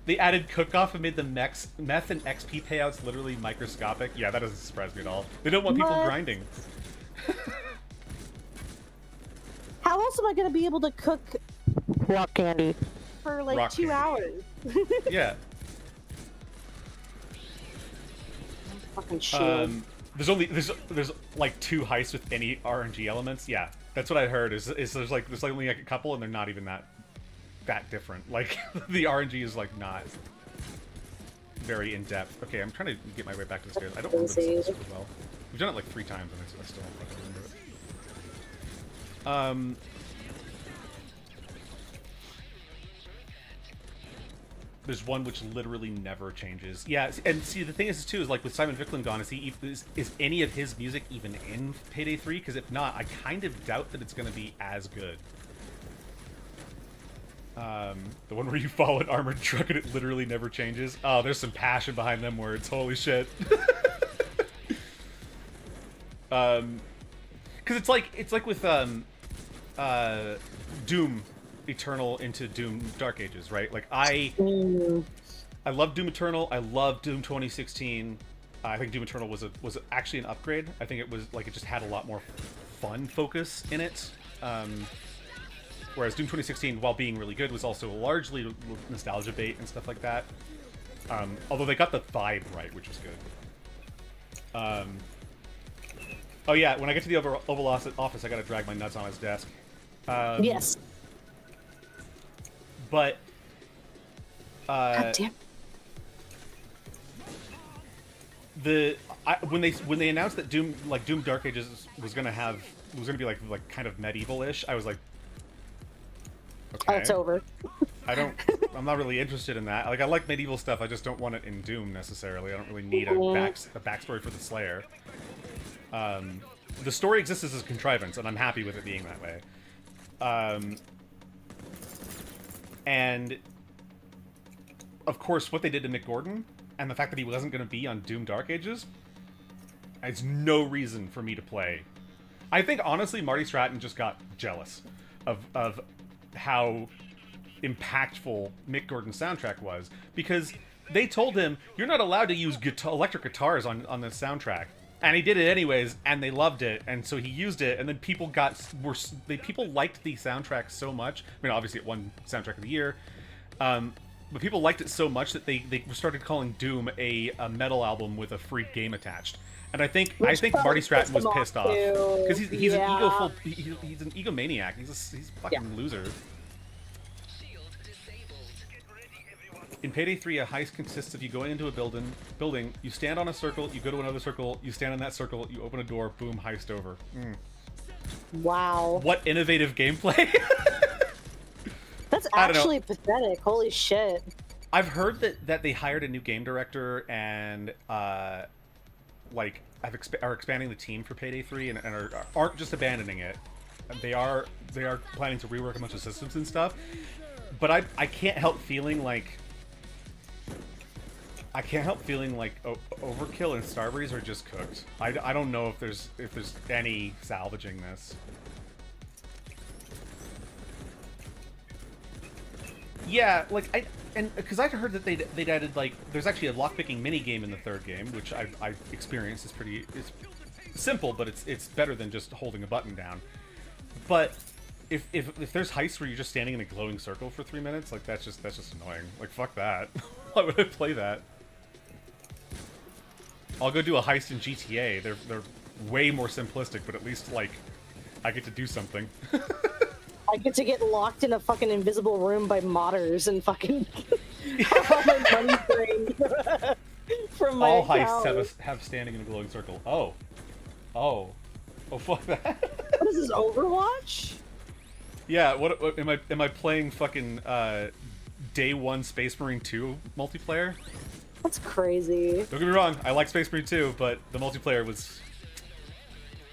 They added cook-off and made the meth and XP payouts literally microscopic. Yeah, that doesn't surprise me at all. They don't want people grinding.
How else am I going to be able to cook rock candy for like
rock
2
candy.
hours?
Yeah.
Fucking shit.
There's like 2 heists with any RNG elements. Yeah, that's what I heard. Is there's only like a couple, and they're not even that different. Like the RNG is like not very in depth. Okay, I'm trying to get my way back to the stairs. I don't remember this super well. We've done it like 3 times, and I still don't fucking remember it. There's one which literally never changes. Yeah, and see, the thing is too is like with Simon Vicklin gone, is any of his music even in Payday 3? Because if not, I kind of doubt that it's going to be as good. The one where you follow an armored truck and it literally never changes. Oh, there's some passion behind them words. Holy shit. Because it's like with Doom Eternal into Doom Dark Ages, right? Like I love Doom Eternal. I love Doom 2016. I think Doom Eternal was actually an upgrade. I think it was like it just had a lot more fun focus in it. Whereas Doom 2016, while being really good, was also largely nostalgia bait and stuff like that. Although they got the vibe right, which is good. Oh yeah, when I get to the Oval Office, I gotta drag my nuts on his desk.
Yes.
But
God damn.
When they announced that Doom Dark Ages was gonna be like kind of medieval-ish, I was like, okay.
Oh, it's over.
I'm not really interested in that. Like, I like medieval stuff, I just don't want it in Doom necessarily. I don't really need a backstory for the Slayer. The story exists as a contrivance, and I'm happy with it being that way. And of course, what they did to Mick Gordon, and the fact that he wasn't going to be on Doom Dark Ages, it's no reason for me to play. I think, honestly, Marty Stratton just got jealous of how impactful Mick Gordon's soundtrack was, because they told him, you're not allowed to use electric guitars on this soundtrack. And he did it anyways, and they loved it, and so he used it, and then people liked the soundtrack so much. I mean, obviously it won Soundtrack of the Year, but people liked it so much that they started calling Doom a metal album with a free game attached. And I think Marty Stratton was pissed off because he's an egomaniac. He's a fucking loser. In Payday 3, a heist consists of you going into a building, you stand on a circle, you go to another circle, you stand in that circle, you open a door, boom, heist over.
Wow.
What innovative gameplay.
That's actually pathetic. Holy shit.
I've heard that they hired a new game director and like are expanding the team for Payday 3 and aren't just abandoning it. They are planning to rework a bunch of systems and stuff. But I can't help feeling like Overkill and Starbreeze are just cooked. I don't know if there's any salvaging this. Yeah, like because I've heard that they'd added like there's actually a lockpicking mini game in the third game, which I've experienced. It's simple, but it's better than just holding a button down. But if there's heists where you're just standing in a glowing circle for 3 minutes, like that's just annoying. Like fuck that. Why would I play that? I'll go do a heist in GTA. They're way more simplistic, but at least like I get to do something.
I get to get locked in a fucking invisible room by modders and fucking have all my money drained from my
all
account.
heists have standing in a glowing circle. Oh, fuck that.
What is this, Overwatch?
Yeah, what am I playing fucking Day 1 Space Marine 2 multiplayer?
That's crazy.
Don't get me wrong, I like Space Marine 2, but the multiplayer was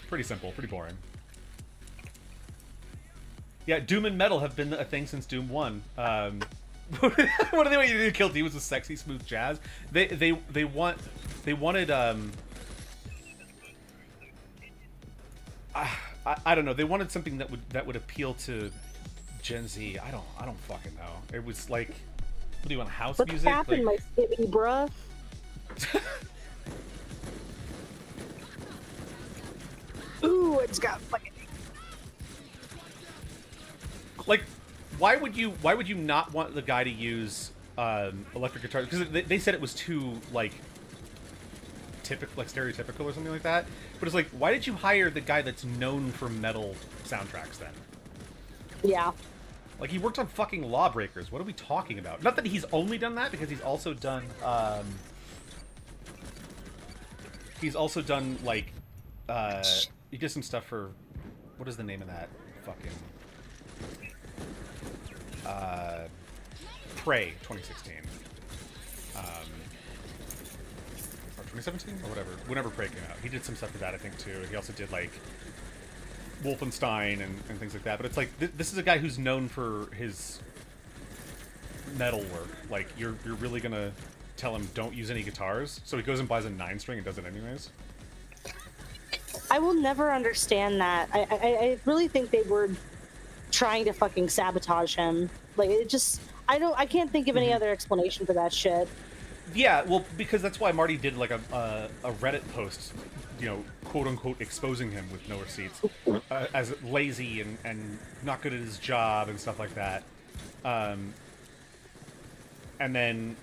pretty simple, pretty boring. Yeah, Doom and Metal have been a thing since Doom 1. What do they want you to do? Kill demons with sexy, smooth jazz? They wanted I don't know. They wanted something that would appeal to Gen Z. I don't fucking know. It was like, what do you want? House
What's
music?
happened,
Like,
my skibbity bruh? Ooh, I just got fucking.
like, why would you not want the guy to use electric guitar? Because they said it was too like stereotypical or something like that. But it's like, why did you hire the guy that's known for metal soundtracks then?
Yeah.
Like, he worked on fucking Lawbreakers. What are we talking about? Not that he's only done that, because he's also done like he did some stuff for, what is the name of that fucking Prey 2016. Or 2017 or whatever. Whenever Prey came out, he did some stuff for that, I think, too. He also did like Wolfenstein and things like that. But it's like this is a guy who's known for his metal work. Like, you're really gonna tell him don't use any guitars? So he goes and buys a 9-string and does it anyways.
I will never understand that. I really think they were trying to fucking sabotage him. Like, it just, I can't think of any other explanation for that shit.
Yeah, well, because that's why Marty did like a Reddit post, you know, quote unquote exposing him with no receipts as lazy and not good at his job and stuff like that. And then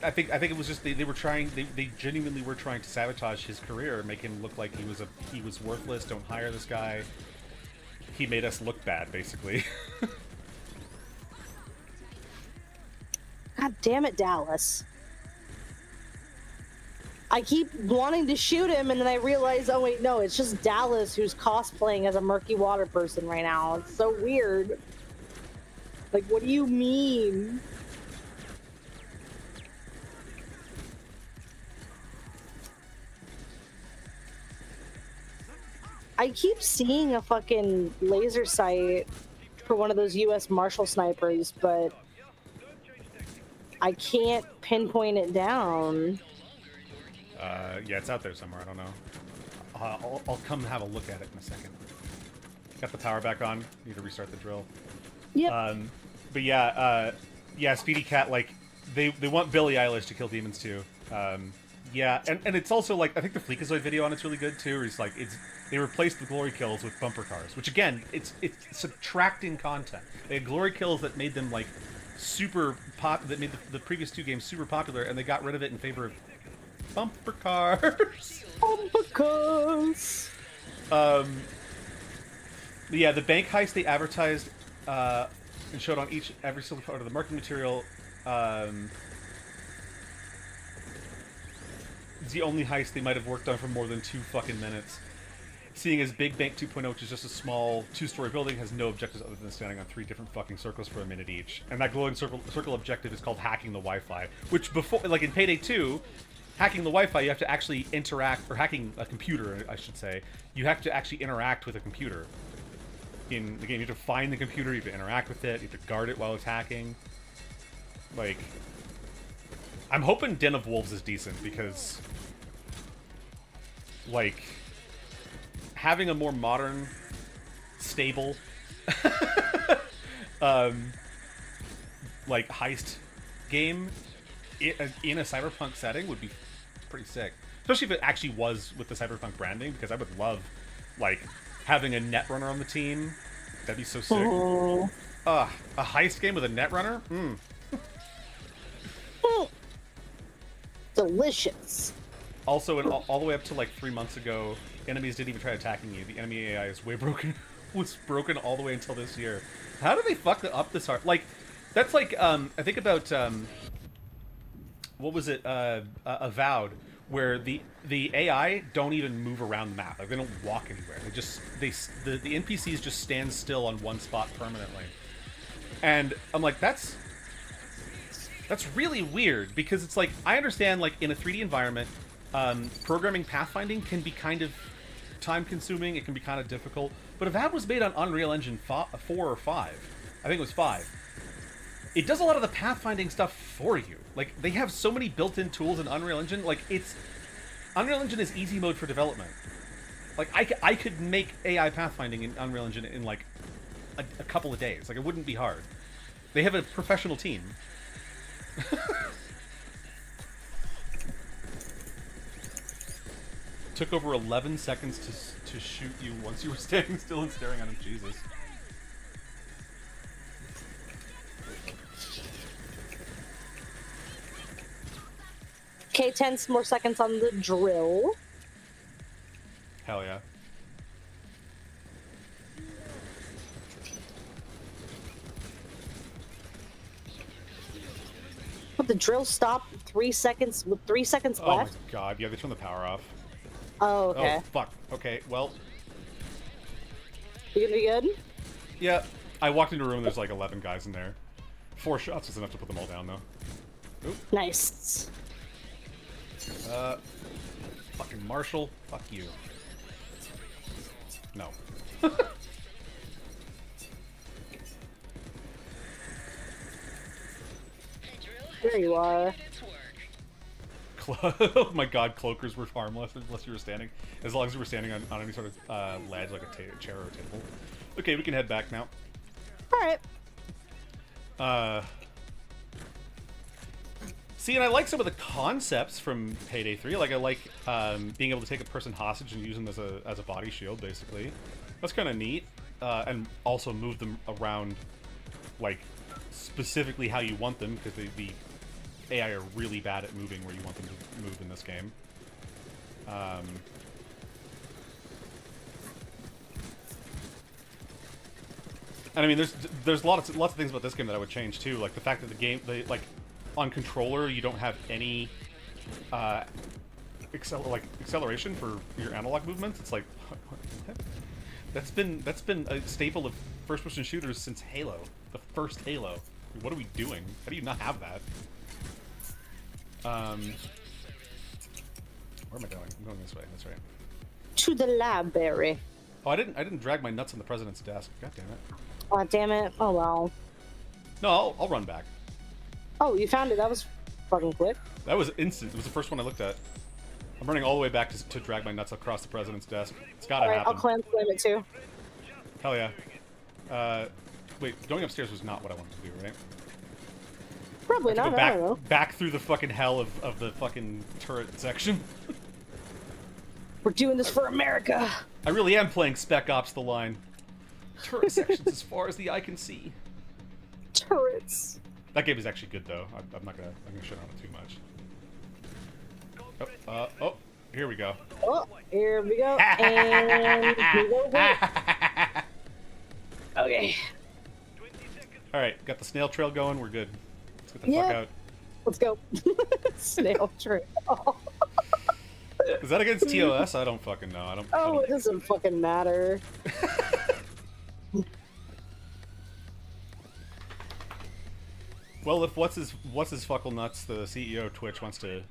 I think it was just they were trying, they genuinely were trying to sabotage his career, make him look like he was worthless. Don't hire this guy. He made us look bad, basically.
God damn it, Dallas. I keep wanting to shoot him, and then I realize, oh wait, no, it's just Dallas who's cosplaying as a murky water person right now. It's so weird. Like, what do you mean? I keep seeing a fucking laser sight for one of those US Marshal snipers, but I can't pinpoint it down.
Yeah, it's out there somewhere. I don't know. I'll come have a look at it in a second. Got the power back on. Need to restart the drill.
Yep.
But yeah, yeah, Speedy Cat, like, they want Billie Eilish to kill demons too. Yeah, and it's also like, I think the Fleekazoid video on it's really good too. Where it's like, they replaced the glory kills with bumper cars, which again, it's subtracting content. They had glory kills that made them like super that made the previous two games super popular, and they got rid of it in favor of bumper cars.
Bumper cars.
Yeah, the bank heist they advertised and showed on every single part of the marketing material. It's the only heist they might have worked on for more than 2 fucking minutes. Seeing as Big Bank 2.0, which is just a small 2-story building, has no objectives other than standing on 3 different fucking circles for a minute each. And that glowing circle objective is called hacking the Wi-Fi, which before, like in Payday 2, hacking the Wi-Fi, you have to actually interact, or hacking a computer, I should say, you have to actually interact with a computer. In the game, you have to find the computer, you have to interact with it, you have to guard it while it's hacking. Like, I'm hoping Den of Wolves is decent, because, like, having a more modern, stable, like, heist game in a cyberpunk setting would be pretty sick. Especially if it actually was with the cyberpunk branding, because I would love, like, having a netrunner on the team. That'd be so sick.
Oh.
A heist game with a netrunner?
Delicious.
Also, all the way up to like 3 months ago, enemies didn't even try attacking you. The enemy AI is way broken. Was broken all the way until this year. How do they fuck up this hard? Like, that's like, I think about, what was it? Avowed, where the AI don't even move around the map. Like, they don't walk anywhere. They just, the NPCs just stand still on one spot permanently. And I'm like, that's really weird, because it's like, I understand, like, in a 3D environment, programming pathfinding can be kind of time-consuming, it can be kind of difficult, but Avowed was made on Unreal Engine 4 or 5. I think it was 5. It does a lot of the pathfinding stuff for you. Like, they have so many built-in tools in Unreal Engine, like, Unreal Engine is easy mode for development. Like, I could make AI pathfinding in Unreal Engine in, like, a couple of days. Like, it wouldn't be hard. They have a professional team. Took over 11 seconds to shoot you once you were standing still and staring at him. Jesus.
Okay, 10 more seconds on the drill.
Hell yeah.
But the drill stopped 3 seconds with 3 seconds
Oh
left.
my god, yeah, they turned the power off.
Oh, okay.
Oh, fuck. Okay, well.
You gonna be good?
Yeah, I walked into a room, there's like 11 guys in there. 4 shots is enough to put them all down, though. Oop.
Nice.
Fucking Marshall. Fuck you. No.
There you are.
Oh my god, cloakers were harmless unless you were standing. As long as you were standing on any sort of ledge, like a chair or a table. Okay, we can head back now.
Alright.
See, and I like some of the concepts from Payday 3. Like, I like being able to take a person hostage and use them as a body shield, basically. That's kind of neat. And also move them around, like, specifically how you want them, because the AI are really bad at moving where you want them to move in this game. And I mean, there's lots of things about this game that I would change too, like the fact that the game, like on controller, you don't have any acceleration for your analog movements. It's like that's been a staple of first-person shooters since Halo, the first Halo. What are we doing? How do you not have that? Where am I going? I'm going this way. That's right.
To the library.
Oh, I didn't drag my nuts on the president's desk. God damn it.
Oh, damn it. Oh, well.
No, I'll run back.
Oh, you found it. That was fucking quick.
That was instant. It was the first one I looked at. I'm running all the way back to drag my nuts across the president's desk. It's gotta happen.
I'll claim it too.
Hell yeah. Wait, going upstairs was not what I wanted to do, right?
Probably not. I don't know.
Back through the fucking hell of the fucking turret section.
We're doing this for America.
I really am playing Spec Ops: The Line. Turret sections as far as the eye can see.
Turrets.
That game is actually good though. I'm not gonna shit on it too much. Oh, here we go.
Oh, here we go. And we go. Okay.
All right, got the snail trail going. We're good. Let's get the fuck out.
Let's go. Snail trail.
Is that against TOS? I don't fucking know. I don't.
Oh, it doesn't fucking matter.
Well, if what's his fuckle nuts, the CEO of Twitch, wants to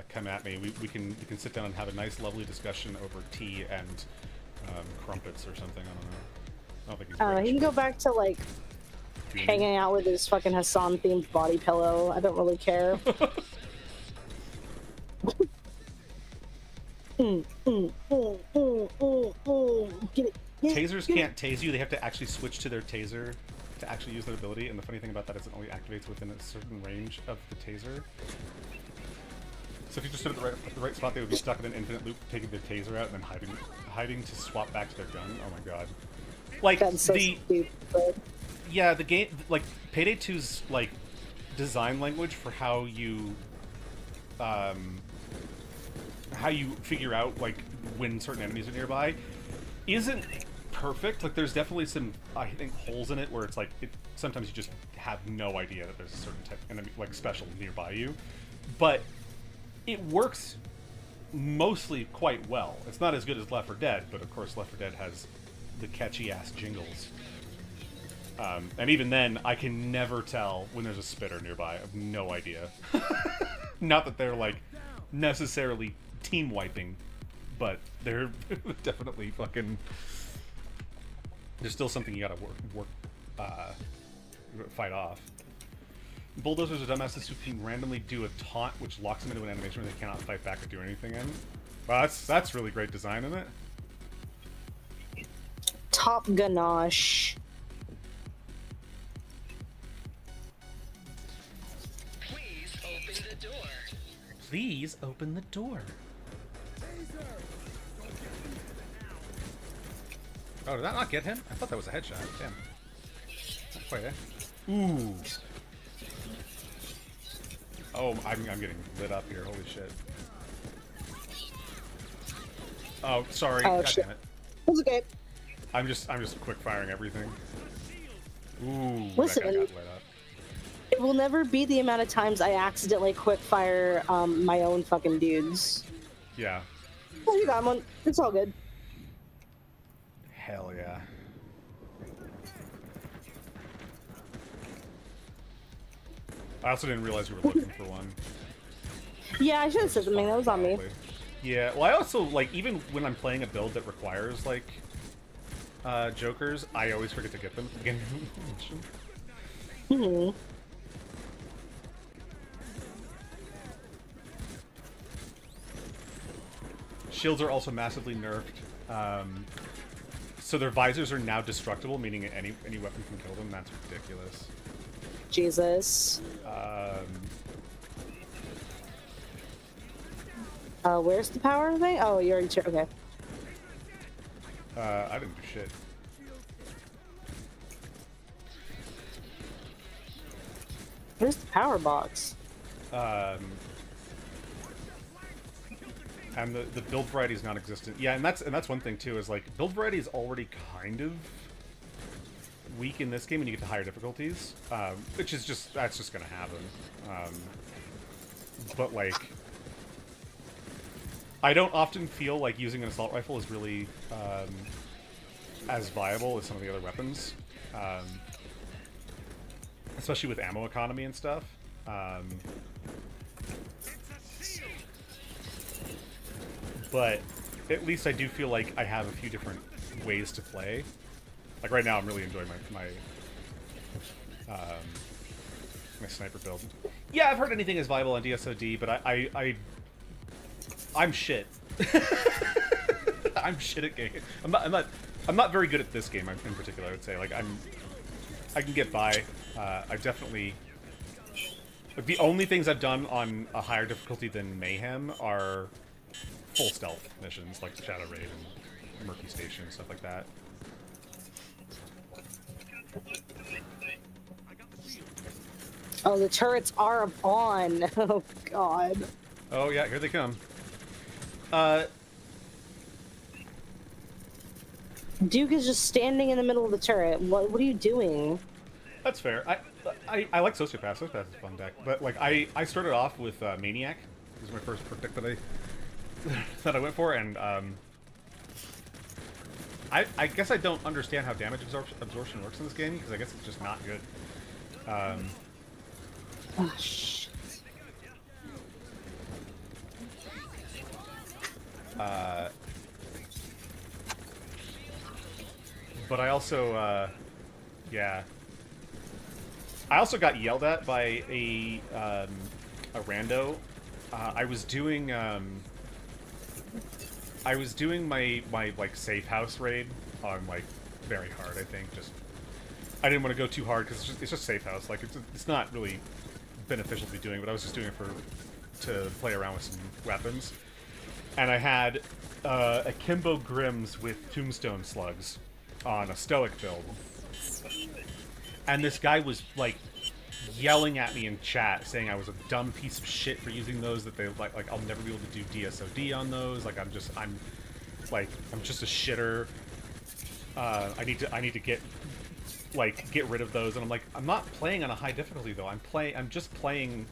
come at me, we can sit down and have a nice, lovely discussion over tea and crumpets or something. I don't know. I don't think he's British,
He can go back to like hanging out with his fucking Hassan themed body pillow. I don't really care. Get it.
Tasers can't tase you. They have to actually switch to their taser to actually use their ability. And the funny thing about that is it only activates within a certain range of the taser. So if you just stood at the right spot, they would be stuck in an infinite loop, taking the taser out and then hiding to swap back to their gun. Oh my god! Like
That's so stupid.
Yeah, the game, like Payday 2's like design language for how you figure out like when certain enemies are nearby isn't perfect. Like there's definitely some, I think, holes in it where it's like sometimes you just have no idea that there's a certain type enemy, like special, nearby you, but it works mostly quite well. It's not as good as Left 4 Dead, but of course Left 4 Dead has the catchy ass jingles. And even then, I can never tell when there's a spitter nearby. I have no idea. Not that they're like necessarily team wiping, but they're definitely fucking. There's still something you gotta fight off. Bulldozers are dumbasses who can randomly do a taunt, which locks them into an animation where they cannot fight back or do anything in. Well, that's really great design, isn't it?
Top ganache.
Please open the door.
Please open the door. Oh, did that not get him? I thought that was a headshot. Damn. Not quite, eh? Ooh. Oh, I'm getting lit up here. Holy shit. Oh, sorry.
Oh,
God
shit.
damn it.
It's okay.
I'm just quick firing everything. Ooh,
Listen,
that guy got lit up.
it will never be the amount of times I accidentally quick fire my own fucking dudes.
Yeah.
Oh, you got one. It's all good.
Hell yeah. I also didn't realize we were looking for one.
Yeah, I should have said something. That was on me.
Yeah, well, I also, like, even when I'm playing a build that requires, like, jokers, I always forget to get them at the beginning of the mission. Shields are also massively nerfed. So their visors are now destructible, meaning any weapon can kill them. That's ridiculous.
Jesus. Where's the power thing? Oh, you're already okay.
I didn't do shit.
Where's the power box?
And the build variety is non-existent. Yeah, and that's one thing too, is like build variety is already kind of weak in this game when you get to higher difficulties, which is that's just gonna happen. But like, I don't often feel like using an assault rifle is really as viable as some of the other weapons, especially with ammo economy and stuff. But at least I do feel like I have a few different ways to play. Like right now, I'm really enjoying my sniper build. Yeah, I've heard anything is viable on DSOD, but I'm shit. I'm shit at game. I'm not very good at this game in particular. I would say, like, I can get by. I've definitely. Like, the only things I've done on a higher difficulty than Mayhem are full stealth missions, like Shadow Raid and Murky Station and stuff like that.
Oh, the turrets are on. Oh, God.
Oh, yeah, here they come.
Duke is just standing in the middle of the turret. What are you doing?
That's fair. I like Sociopath. Sociopath is a fun deck. But, like, I started off with Maniac. This is my first perk deck that that I went for, and I guess I don't understand how damage absorption works in this game, because I guess it's just not good.
Oh, shit.
But I also, yeah. I also got yelled at by a rando. I was doing my like safe house raid on like very hard. I think I didn't want to go too hard because it's just safe house. Like it's not really beneficial to be doing, but I was just doing it to play around with some weapons. And I had akimbo grims with tombstone slugs on a stoic build. And this guy was like yelling at me in chat, saying I was a dumb piece of shit for using those. That they like I'll never be able to do DSOD on those. Like I'm just a shitter. I need to get rid of those. And I'm like, I'm not playing on a high difficulty though. I'm just playing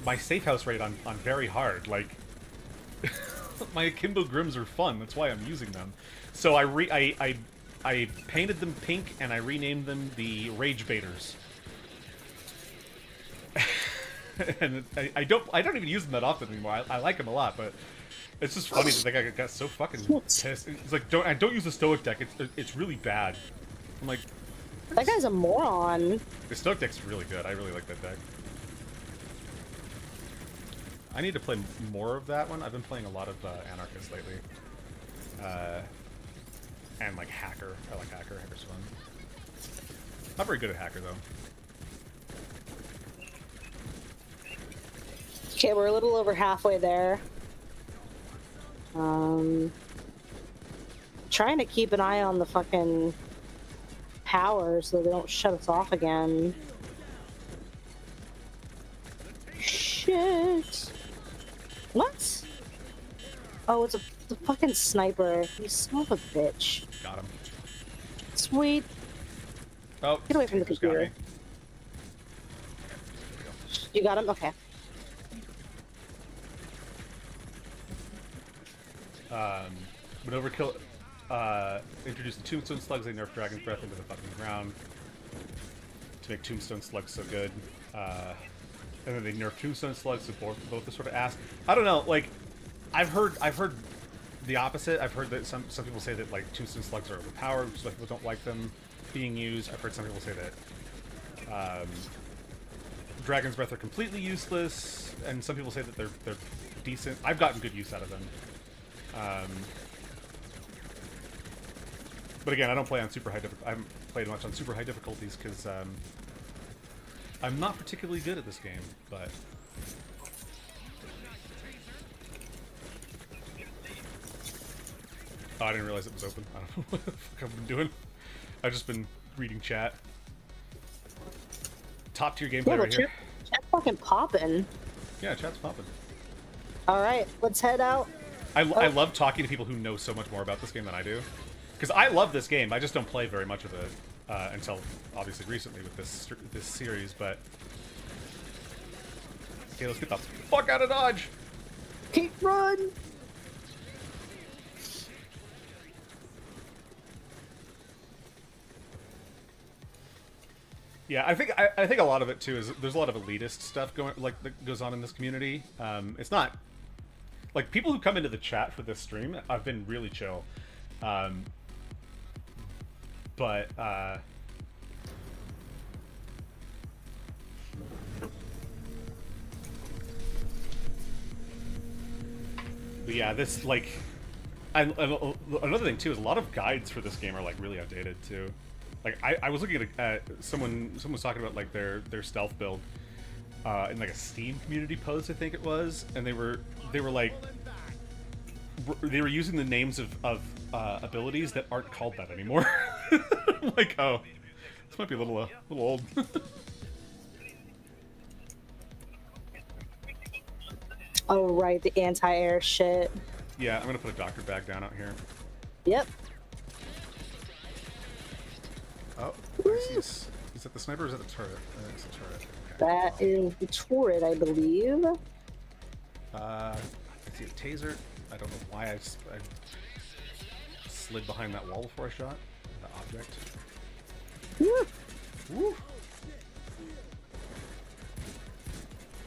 my safe house raid on very hard. Like my akimbo grims are fun. That's why I'm using them. So I painted them pink and I renamed them the Rage Baiters. And I don't even use them that often anymore. I like them a lot, but it's just funny that that guy got so fucking pissed. It's like don't use the Stoic deck. It's really bad. I'm like,
That guy's a moron.
the Stoic deck's really good. I really like that deck. I need to play more of that one. I've been playing a lot of Anarchist lately. And like Hacker. I like Hacker. Hacker's fun. Not very good at Hacker though.
Okay, we're a little over halfway there. Trying to keep an eye on the fucking power so they don't shut us off again. Shit. What? Oh, it's the fucking sniper. You son of a bitch.
Got him.
Sweet.
Oh,
Get away from the
just got
computer.
me.
You got him? Okay.
When Overkill introduced the Tombstone Slugs, they nerfed Dragon's Breath into the fucking ground to make Tombstone Slugs so good. And then they nerfed Tombstone Slugs, so both are sort of ass. I don't know, like, I've heard the opposite. I've heard that some people say that like Tombstone Slugs are overpowered, so people don't like them being used. I've heard some people say that Dragon's Breath are completely useless, and some people say that they're decent. I've gotten good use out of them. But again, I don't play on super high I haven't played much on super high difficulties because I'm not particularly good at this game. But oh, I didn't realize it was open. I don't know what the fuck I've been doing. I've just been reading chat. Top tier gameplay right here.
Chat's fucking popping.
Yeah, chat's popping.
All right, let's head out.
I love talking to people who know so much more about this game than I do. Because I love this game, I just don't play very much of it until obviously recently with this series. But okay, let's get the fuck out of Dodge.
Keep run.
Yeah, I think a lot of it too is there's a lot of elitist stuff that goes on in this community. It's not like people who come into the chat for this stream have been really chill. But yeah, this like another thing too is a lot of guides for this game are like really outdated too. Like I was looking at someone was talking about like their stealth build in like a Steam community post, I think it was, and they were like they were using the names of abilities that aren't called that anymore. Like, oh, this might be a little old.
Oh right, the anti-air shit.
Yeah, I'm gonna put a doctor bag down out here.
Yep.
Oh, I see. Is that the sniper or is that the turret? I think it's the turret. Okay.
That is the turret, I believe.
I See a taser. I don't know why I slid behind that wall before I shot the object.
Woo.
Woo.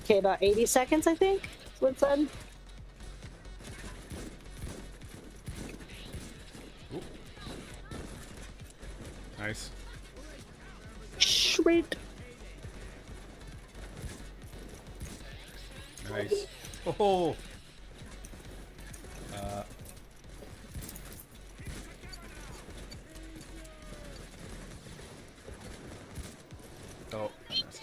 Okay, about 80 seconds, I think. That's what it said.
Ooh. Nice.
Sweet.
Nice. Oh. Oh. I missed.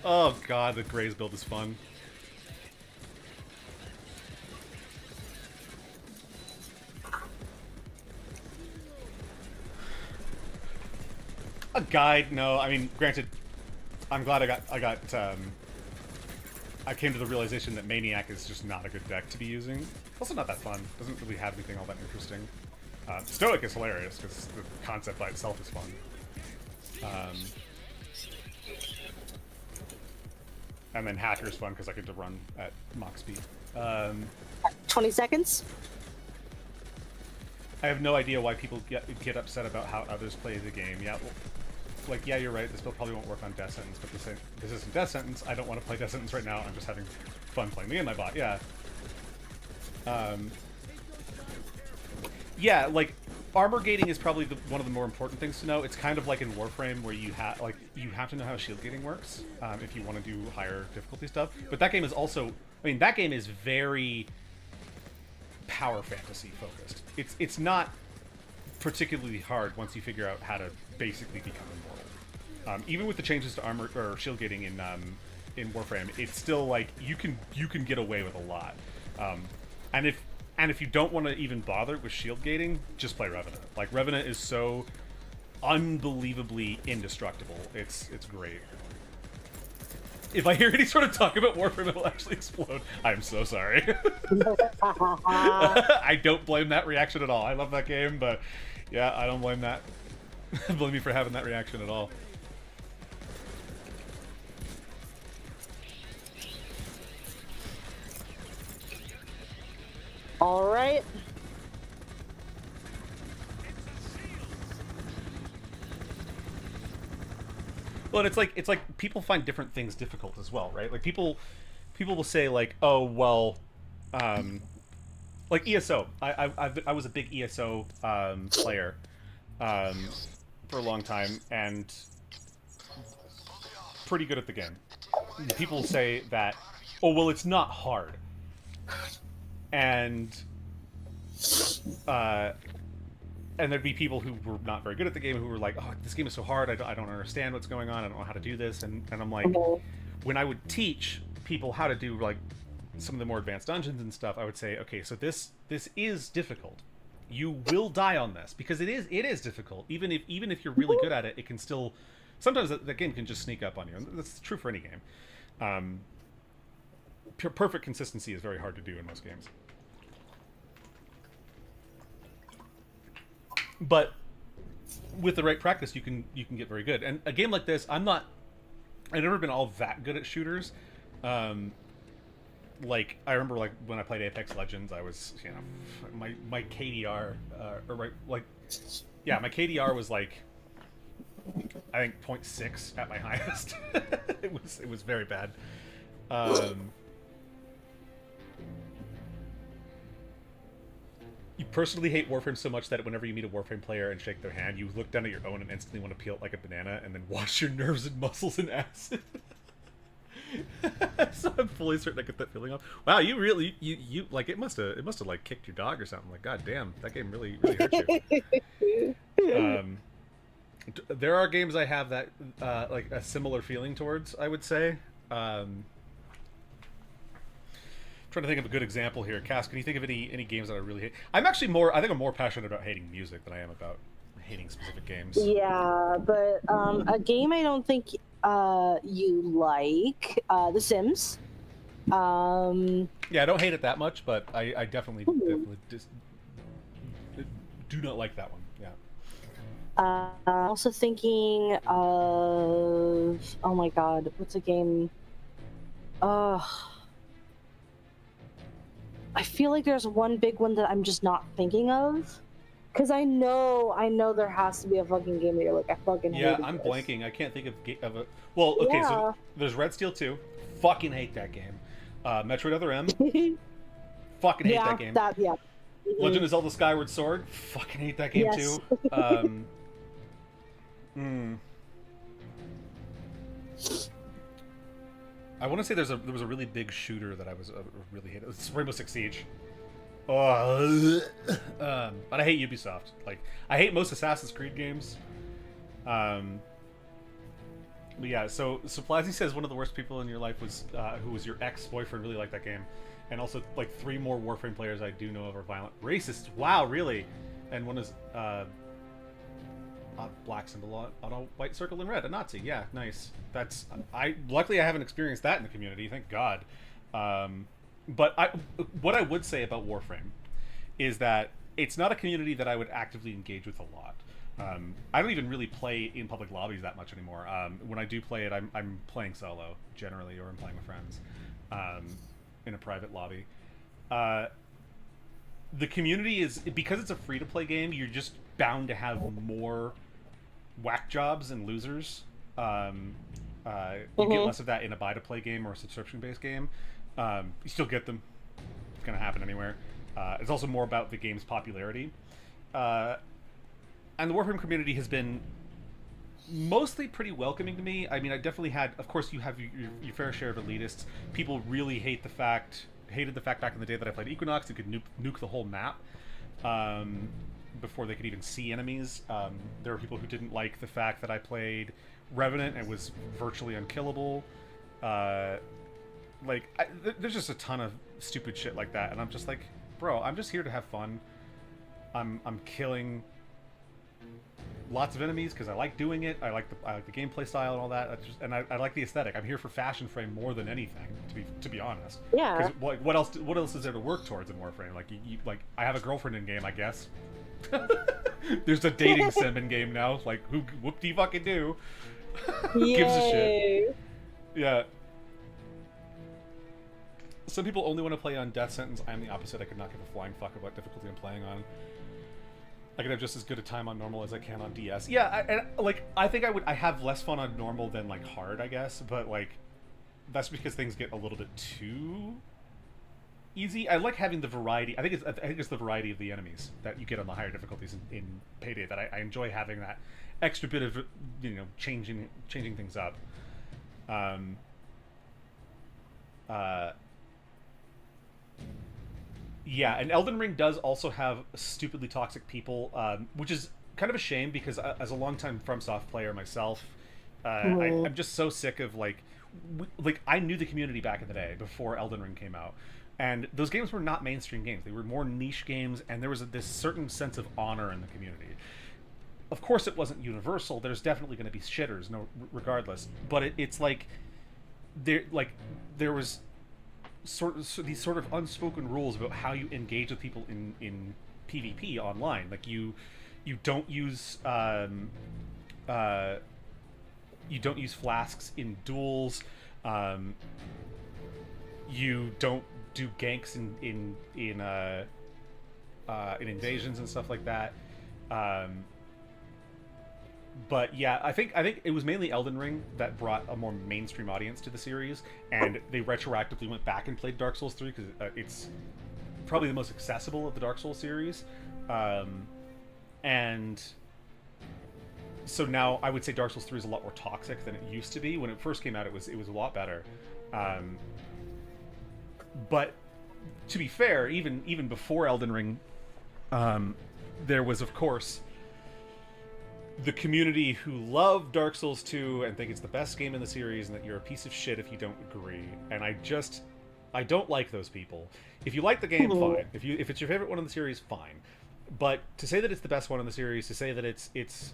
Oh god, the Grays build is fun. A guide? No, I mean, granted, I'm glad I came to the realization that Maniac is just not a good deck to be using. Also not that fun. Doesn't really have anything all that interesting. Stoic is hilarious, because the concept by itself is fun. And then Hacker is fun, because I get to run at Mach speed.
20 seconds.
I have no idea why people get upset about how others play the game. Yeah, well, like, yeah, you're right. This build probably won't work on Death Sentence, but this isn't Death Sentence. I don't want to play Death Sentence right now. I'm just having fun playing me and my bot. Yeah. Yeah, like, armor gating is probably one of the more important things to know. It's kind of like in Warframe, where you have to know how shield gating works if you want to do higher difficulty stuff. But that game is also, I mean, that game is very power fantasy focused. It's not particularly hard once you figure out how to basically become immortal. Even with the changes to armor or shield gating in Warframe, it's still like you can get away with a lot. And if you don't want to even bother with shield gating, just play Revenant. Like, Revenant is so unbelievably indestructible. It's great. If I hear any sort of talk about Warframe, it will actually explode. I'm so sorry. I don't blame that reaction at all. I love that game, but yeah, I don't blame that. Blame me for having that reaction at all.
All right.
Well, and it's like people find different things difficult as well, right? Like people will say like, oh well, like ESO. I was a big ESO player for a long time and pretty good at the game. People say that, oh well, it's not hard, and there'd be people who were not very good at the game who were like, oh, this game is so hard, I don't understand what's going on, I don't know how to do this, and I'm like, when I would teach people how to do like some of the more advanced dungeons and stuff, I would say, okay, so this is difficult. You will die on this, because it is difficult. Even if you're really good at it, it can still, sometimes that game can just sneak up on you, and that's true for any game. Perfect consistency is very hard to do in most games. But with the right practice, you can get very good. And a game like this, I've never been all that good at shooters. Like, I remember like when I played Apex Legends, I was, you know, my KDR my KDR was like, I think 0.6 at my highest. it was very bad. You personally hate Warframe so much that whenever you meet a Warframe player and shake their hand, you look down at your own and instantly want to peel it like a banana and then wash your nerves and muscles in acid. So I'm fully certain I get that feeling off. Wow, you really you like it must have like kicked your dog or something. Like, god damn, that game really hurt you. There are games I have that like a similar feeling towards, I would say. Trying to think of a good example here. Cass, can you think of any games that I really hate? I think I'm more passionate about hating music than I am about hating specific games.
Yeah, but a game I don't think you like, The Sims.
Yeah, I don't hate it that much, but I definitely do not like that one. Yeah.
Also thinking of, oh my god, what's a game? Uh, I feel like there's one big one that I'm just not thinking of. Because I know there has to be a fucking game that you're like, I fucking
Yeah,
hated
I'm
this.
blanking. I can't think of a. Well, okay, so
Yeah.
there's Red Steel 2. Fucking hate that game. Metroid Other M. Fucking hate
Yeah,
that game.
yeah.
Legend
Mhm.
of Zelda Skyward Sword. Fucking hate that game
Yes.
too. Hmm. I want to say there was a really big shooter that I was really hated. It's Rainbow Six Siege. Oh, but I hate Ubisoft. Like I hate most Assassin's Creed games. Um, but yeah, so Plazzy says one of the worst people in your life was who was your ex-boyfriend. Really liked that game, and also like 3 more Warframe players I do know of are violent racists. Wow, really? And one is black symbol on a white circle in red, a Nazi. Yeah, nice. That's luckily I haven't experienced that in the community, thank God. But what I would say about Warframe is that it's not a community that I would actively engage with a lot. I don't even really play in public lobbies that much anymore. When I do play it, I'm playing solo generally, or I'm playing with friends in a private lobby. The community is, because it's a free-to-play game, you're just bound to have more whack jobs and losers. You get less of that in a buy-to-play game or a subscription-based game. You still get them. It's going to happen anywhere. It's also more about the game's popularity. And the Warframe community has been mostly pretty welcoming to me. I mean, I definitely had, of course, you have your fair share of elitists. People really hated the fact back in the day that I played Equinox. You could nuke the whole map before they could even see enemies. There were people who didn't like the fact that I played Revenant and was virtually unkillable. There's just a ton of stupid shit like that, and I'm just like, bro, I'm just here to have fun. I'm killing lots of enemies because I like doing it. I like the gameplay style and all that. I like the aesthetic. I'm here for Fashion Frame more than anything, to be honest.
Yeah.
'Cause, like, what else is there to work towards in Warframe? Like like I have a girlfriend in game, I guess. There's a dating sim in game now. Like whoop de fucking do? Who gives a shit? Yeah. Some people only want to play on Death Sentence. I'm the opposite. I could not give a flying fuck about difficulty I'm playing on. I could have just as good a time on normal as I can on DS. Yeah, I think I have less fun on normal than like hard, I guess. But like, that's because things get a little bit too easy. I like having the variety. I think it's the variety of the enemies that you get on the higher difficulties in Payday that I enjoy having that extra bit of changing things up. Yeah, and Elden Ring does also have stupidly toxic people, which is kind of a shame because as a longtime FromSoft player myself, I'm just so sick of like I knew the community back in the day before Elden Ring came out, and those games were not mainstream games; they were more niche games, and there was this certain sense of honor in the community. Of course, it wasn't universal. There's definitely going to be shitters, regardless. But it's like there was these sort of unspoken rules about how you engage with people in PvP online. Like you don't use flasks in duels. You don't do ganks in invasions and stuff like that. But yeah, I think it was mainly Elden Ring that brought a more mainstream audience to the series, and they retroactively went back and played Dark Souls 3 because it's probably the most accessible of the Dark Souls series. And so now I would say Dark Souls 3 is a lot more toxic than it used to be. When it first came out, it was a lot better. But to be fair, even before Elden Ring, there was, of course, the community who love Dark Souls 2 and think it's the best game in the series and that you're a piece of shit if you don't agree. And I don't like those people. If you like the game, fine. If it's your favorite one in the series, fine. But to say that it's the best one in the series, to say that it's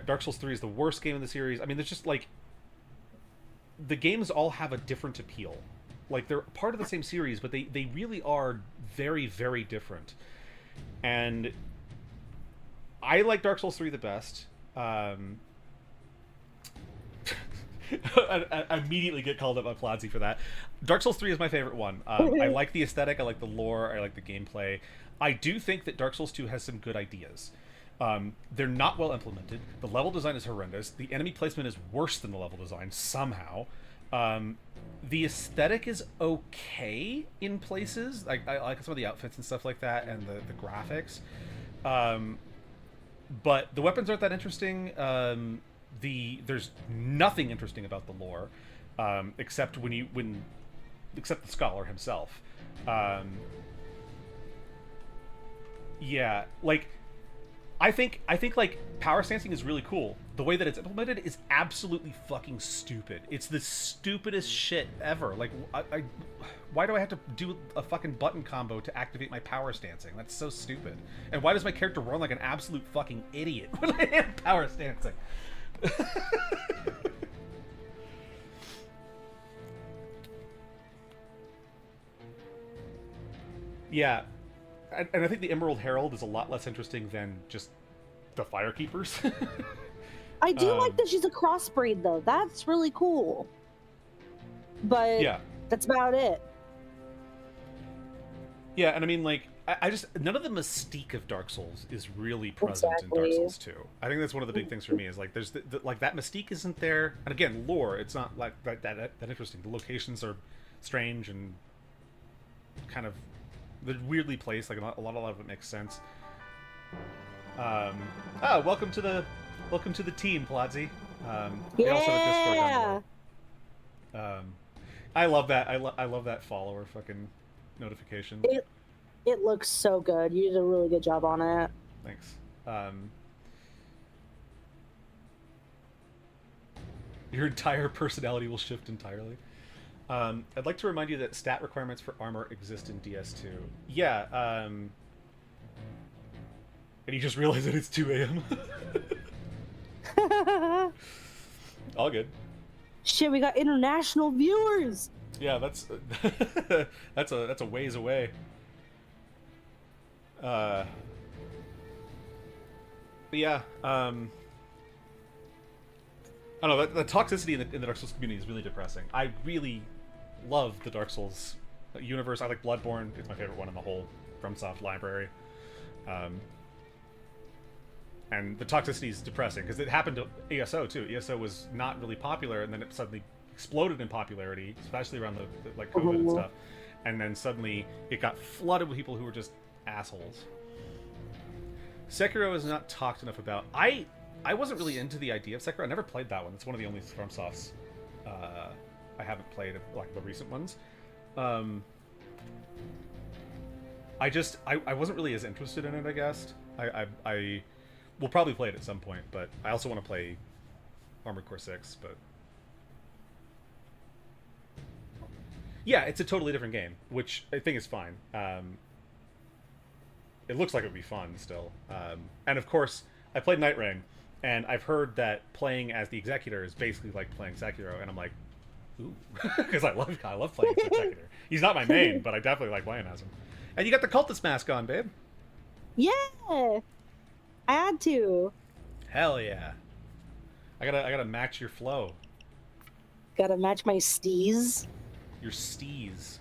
Dark Souls 3 is the worst game in the series, I mean, there's just like the games all have a different appeal. Like they're part of the same series, but they really are very, very different. And I like Dark Souls 3 the best. I immediately get called up by Pladsy for that. Dark Souls 3 is my favorite one. I like the aesthetic, I like the lore, I like the gameplay. I do think that Dark Souls 2 has some good ideas. They're not well implemented. The level design is horrendous. The enemy placement is worse than the level design somehow. The aesthetic is okay in places. I like some of the outfits and stuff like that, and the graphics. But the weapons aren't that interesting. There's nothing interesting about the lore, except except the scholar himself. Yeah, like I think like power stancing is really cool. The way that it's implemented is absolutely fucking stupid. It's the stupidest shit ever. Like, why do I have to do a fucking button combo to activate my power stancing? That's so stupid. And why does my character run like an absolute fucking idiot when I am power stancing? Yeah, and I think the Emerald Herald is a lot less interesting than just the Firekeepers.
I do like that she's a crossbreed, though. That's really cool. But
yeah,
that's about it.
Yeah, and I mean, like, I just none of the mystique of Dark Souls is really present in Dark Souls 2. I think that's one of the big things for me is like there's like that mystique isn't there, and again, lore, it's not like that interesting. The locations are strange and kind of they're weirdly placed. Like a lot of it makes sense. Welcome to the team, Pladsy. We also have a Discord down below. I love that. I love that follower fucking notification.
It looks so good. You did a really good job on it.
Thanks. Your entire personality will shift entirely. I'd like to remind you that stat requirements for armor exist in DS2. Yeah, and you just realize that it's 2 a.m. All good.
Shit, we got international viewers.
Yeah, that's that's a ways away. But yeah, I don't know. The toxicity in the Dark Souls community is really depressing. I really love the Dark Souls universe. I like Bloodborne. It's my favorite one in the whole FromSoft library. And the toxicity is depressing because it happened to ESO too. ESO was not really popular, and then it suddenly exploded in popularity, especially around the like COVID and stuff. And then suddenly it got flooded with people who were just assholes. Sekiro is not talked enough about. I wasn't really into the idea of Sekiro. I never played that one. It's one of the only FromSofts I haven't played, like the recent ones. I wasn't really as interested in it, I guess. I will probably play it at some point, but I also want to play Armored Core 6, but yeah, it's a totally different game, which I think is fine. It looks like it would be fun still. And of course, I played Night Rain, and I've heard that playing as the Executor is basically like playing Sekiro, and I'm like, ooh, because I love playing as Executor. He's not my main, but I definitely like playing as him. And you got the Cultist mask on, babe.
Yeah, I had to.
Hell yeah! I gotta match your flow.
Gotta match my steez.
Your steez.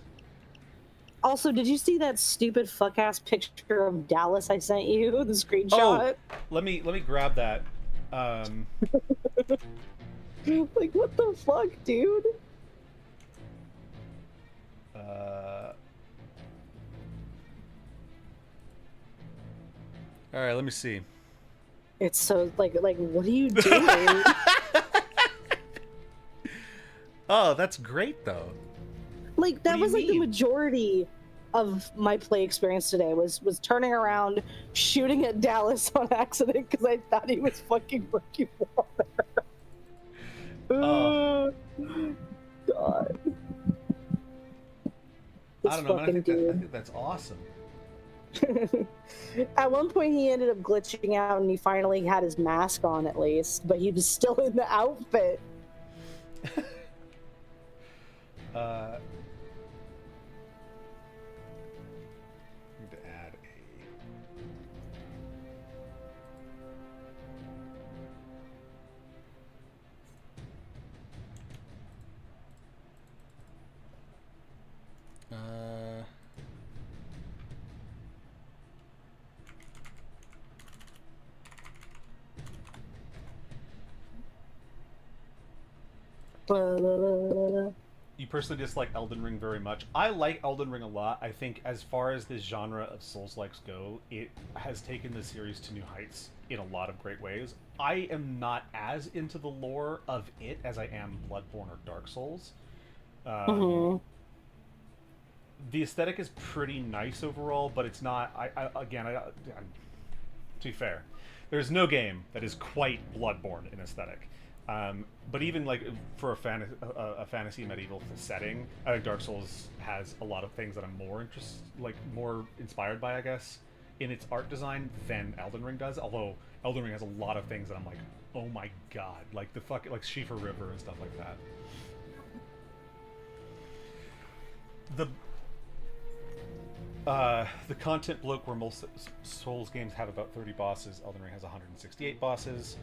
Also, did you see that stupid fuck-ass picture of Dallas I sent you? The screenshot?
Oh, let me grab that.
Like, what the fuck, dude?
All right, let me see.
It's so, like, what are you doing?
Oh, that's great, though.
Like, that was, like, the
mean?
majority of my play experience today was turning around, shooting at Dallas on accident because I thought he was fucking working water.
Oh.
God.
I don't know, man. I think that's awesome.
At one point, he ended up glitching out, and he finally had his mask on, at least, but he was still in the outfit.
Need to add You personally dislike Elden Ring very much. I like Elden Ring a lot. I think as far as this genre of Souls-likes go, it has taken the series to new heights in a lot of great ways. I am not as into the lore of it as I am Bloodborne or Dark Souls.
Mm-hmm.
The aesthetic is pretty nice overall, but it's not. To be fair, there's no game that is quite Bloodborne in aesthetic. But even like for a fantasy medieval setting, I think Dark Souls has a lot of things that I'm more inspired by, I guess, in its art design than Elden Ring does. Although Elden Ring has a lot of things that I'm like, oh my god, like like Shifa River and stuff like that. The content bloke where most Souls games have about 30 bosses, Elden Ring has 168 bosses.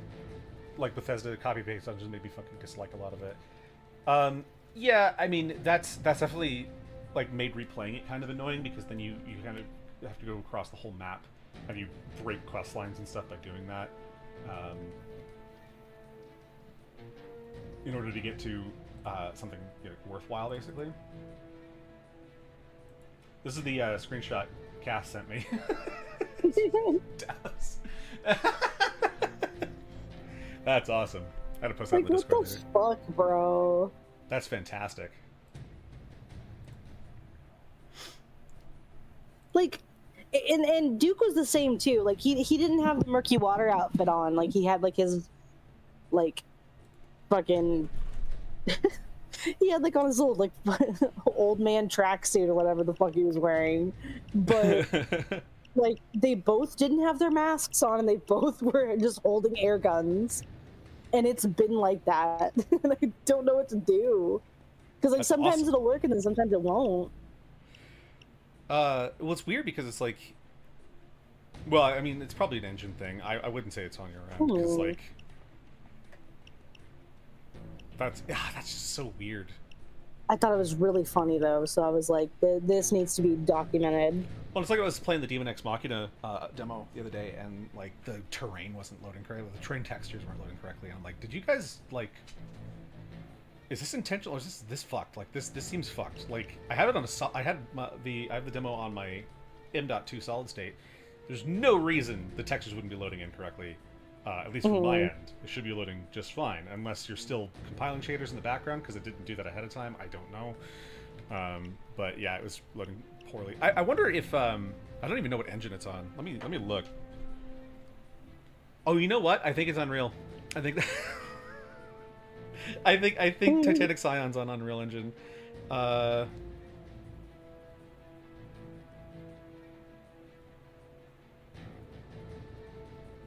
Like Bethesda copy-paste dungeons maybe fucking dislike a lot of it. Yeah, I mean that's definitely like made replaying it kind of annoying because then you kind of have to go across the whole map and you break quest lines and stuff by doing that. In order to get to something worthwhile, basically. This is the screenshot Cass sent me. Dallas. That's awesome. I had to post that in the Discord.
What the fuck, bro?
That's fantastic.
Like, and Duke was the same too. Like he didn't have the murky water outfit on. Like he had like his like fucking he had like on his little like old man tracksuit or whatever the fuck he was wearing. But like they both didn't have their masks on and they both were just holding air guns. And it's been like that. And I don't know what to do. Because like sometimes
awesome.
It'll work and then sometimes it won't.
Well, it's weird because it's like, well, I mean, it's probably an engine thing. I wouldn't say it's on your end because like that's just so weird.
I thought it was really funny though, so I was like, this needs to be documented.
Well, it's like I was playing the Demon X Machina demo the other day, and like the terrain wasn't loading correctly, the terrain textures weren't loading correctly, and I'm like, did you guys like? Is this intentional or is this fucked? Like this seems fucked. Like I have it on I have the demo on my M.2 solid state. There's no reason the textures wouldn't be loading in correctly. At least from my end, it should be loading just fine, unless you're still compiling shaders in the background because it didn't do that ahead of time. I don't know, but yeah, it was loading poorly. I wonder if I don't even know what engine it's on. Let me look. Oh, you know what? I think it's Unreal. I think I think Titanic Scion's on Unreal Engine.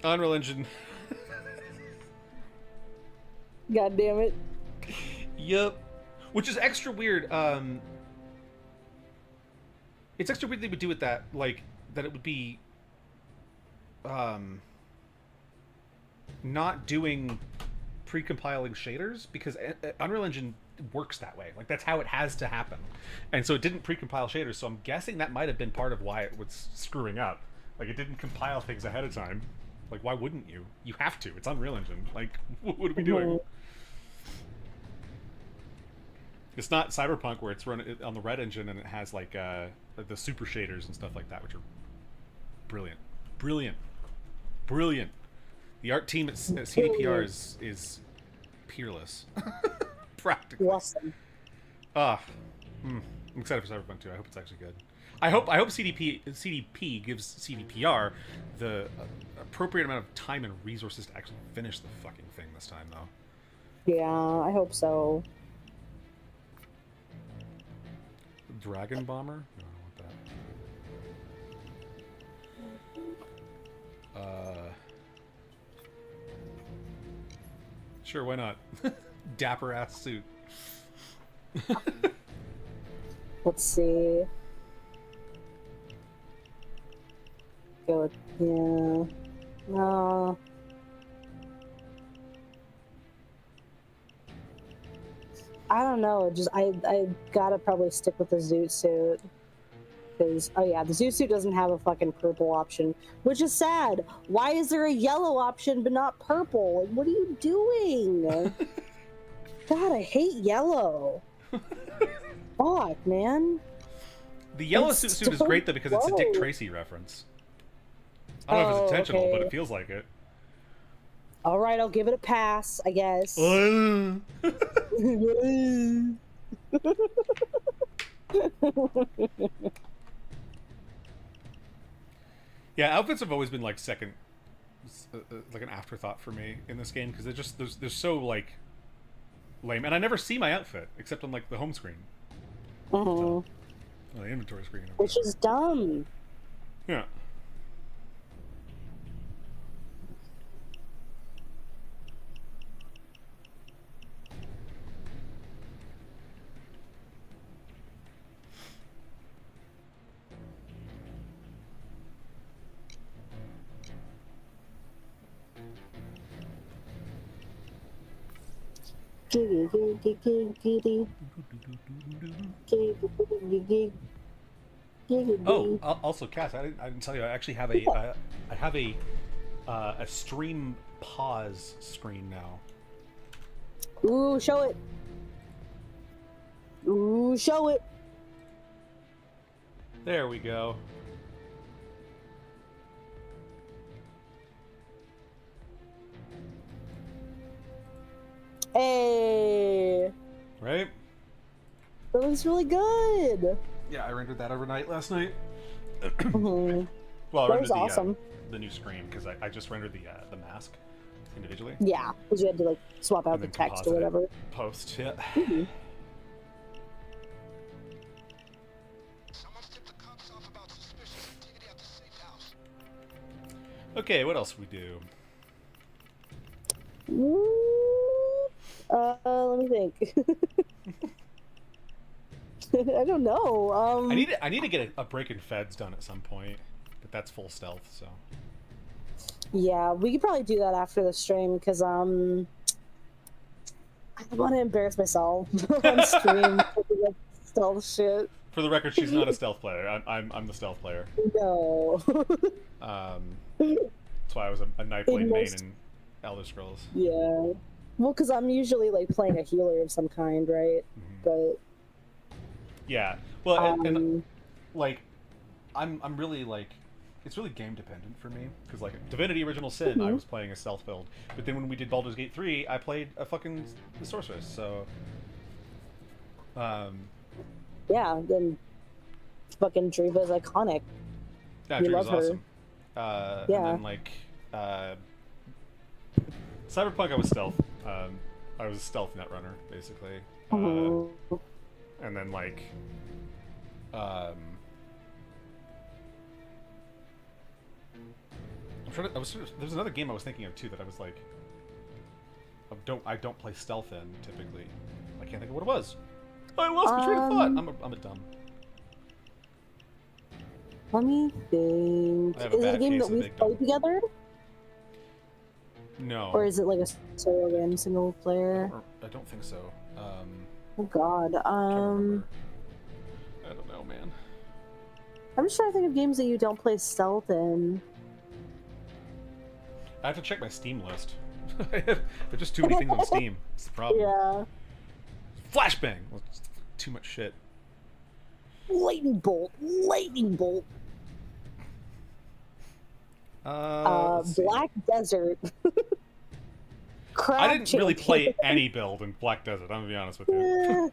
Unreal Engine.
God damn it.
Yep. Which is extra weird. It's extra weird they would do it that, like, that it would be not doing pre-compiling shaders, because Unreal Engine works that way. Like, that's how it has to happen. And so it didn't pre-compile shaders, so I'm guessing that might have been part of why it was screwing up. Like, it didn't compile things ahead of time. Like, why wouldn't you? You have to. It's Unreal Engine. Like, what are we doing? It's not Cyberpunk where it's run on the Red Engine and it has, like, the super shaders and stuff like that, which are brilliant. Brilliant. Brilliant. The art team at CDPR is peerless. Practically.
Awesome.
I'm excited for Cyberpunk 2. I hope it's actually good. I hope CDP gives CDPR the appropriate amount of time and resources to actually finish the fucking thing this time, though.
Yeah, I hope so.
Dragon Bomber? No, I don't want that. Sure, why not? Dapper ass suit.
Let's see. Go with, yeah. No. I don't know. Just I gotta probably stick with the zoot suit. Because, oh yeah, the zoot suit doesn't have a fucking purple option, which is sad. Why is there a yellow option but not purple? Like, what are you doing? God, I hate yellow. Fuck, man.
The yellow
It's
suit is
so
great though because it's a Dick
gross.
Tracy reference. I don't know if it's intentional, but it feels like it.
All right, I'll give it a pass, I guess.
Yeah, outfits have always been like second, like an afterthought for me in this game because they're so like lame, and I never see my outfit except on like the home screen,
Mhm.
the inventory screen, or
Which
whatever.
is dumb.
Yeah. Oh, also, Cass, I didn't tell you. I actually have a stream pause screen now.
Ooh, show it. Ooh, show it.
There we go.
Hey,
Right?
that looks really good.
Yeah, I rendered that overnight last night.
Mhm.
Well, I
That
rendered
was awesome.
the new screen because I just rendered the mask individually.
Yeah, because you had to like swap out
And
the
then
text or
composite it
whatever.
post, yeah.
Mhm.
Someone's tipped the cops off about suspicious activity at the safe house.
Okay, what else we do?
Let me think. I don't know.
I need to get a break-in feds done at some point, but that's full stealth, so.
Yeah, we could probably do that after the stream because I don't want to embarrass myself on stream with like stealth shit.
For the record, she's not a stealth player. I'm the stealth player.
No.
That's why I was a Night Blade main
most-
in Elder Scrolls.
Yeah. Well, because I'm usually like playing a healer of some kind, right? But
Yeah. Well, and
um,
like, I'm really like, it's really game dependent for me because like Divinity: Original Sin, I was playing a stealth build, but then when we did Baldur's Gate 3, I played a fucking the sorceress. So,
yeah, then fucking Driva's iconic.
yeah,
We
Drew was
love her.
awesome.
Yeah.
And then like, Cyberpunk, I was stealth. I was a stealth netrunner basically.
Mhm.
And then like, there's another game I was thinking of too that I was like, I don't play stealth in typically. I can't think of what it was. I lost my train of thought. I'm a dumb.
Let me think.
I have a
Is it a
bad
game
case
that
of
we've
big dumb.
played together?
No.
Or is it like a solo game, single player?
I don't think so.
Oh god.
Can't remember. I don't know, man.
I'm just trying to think of games that you don't play stealth in.
I have to check my Steam list. There's just too many things on Steam. It's the problem.
Yeah.
Flashbang! Well, it's too much shit.
Lightning bolt. Lightning bolt.
Let's see.
Black Desert. Crab
I didn't really
Champion.
play any build in Black Desert, I'm gonna be honest with you.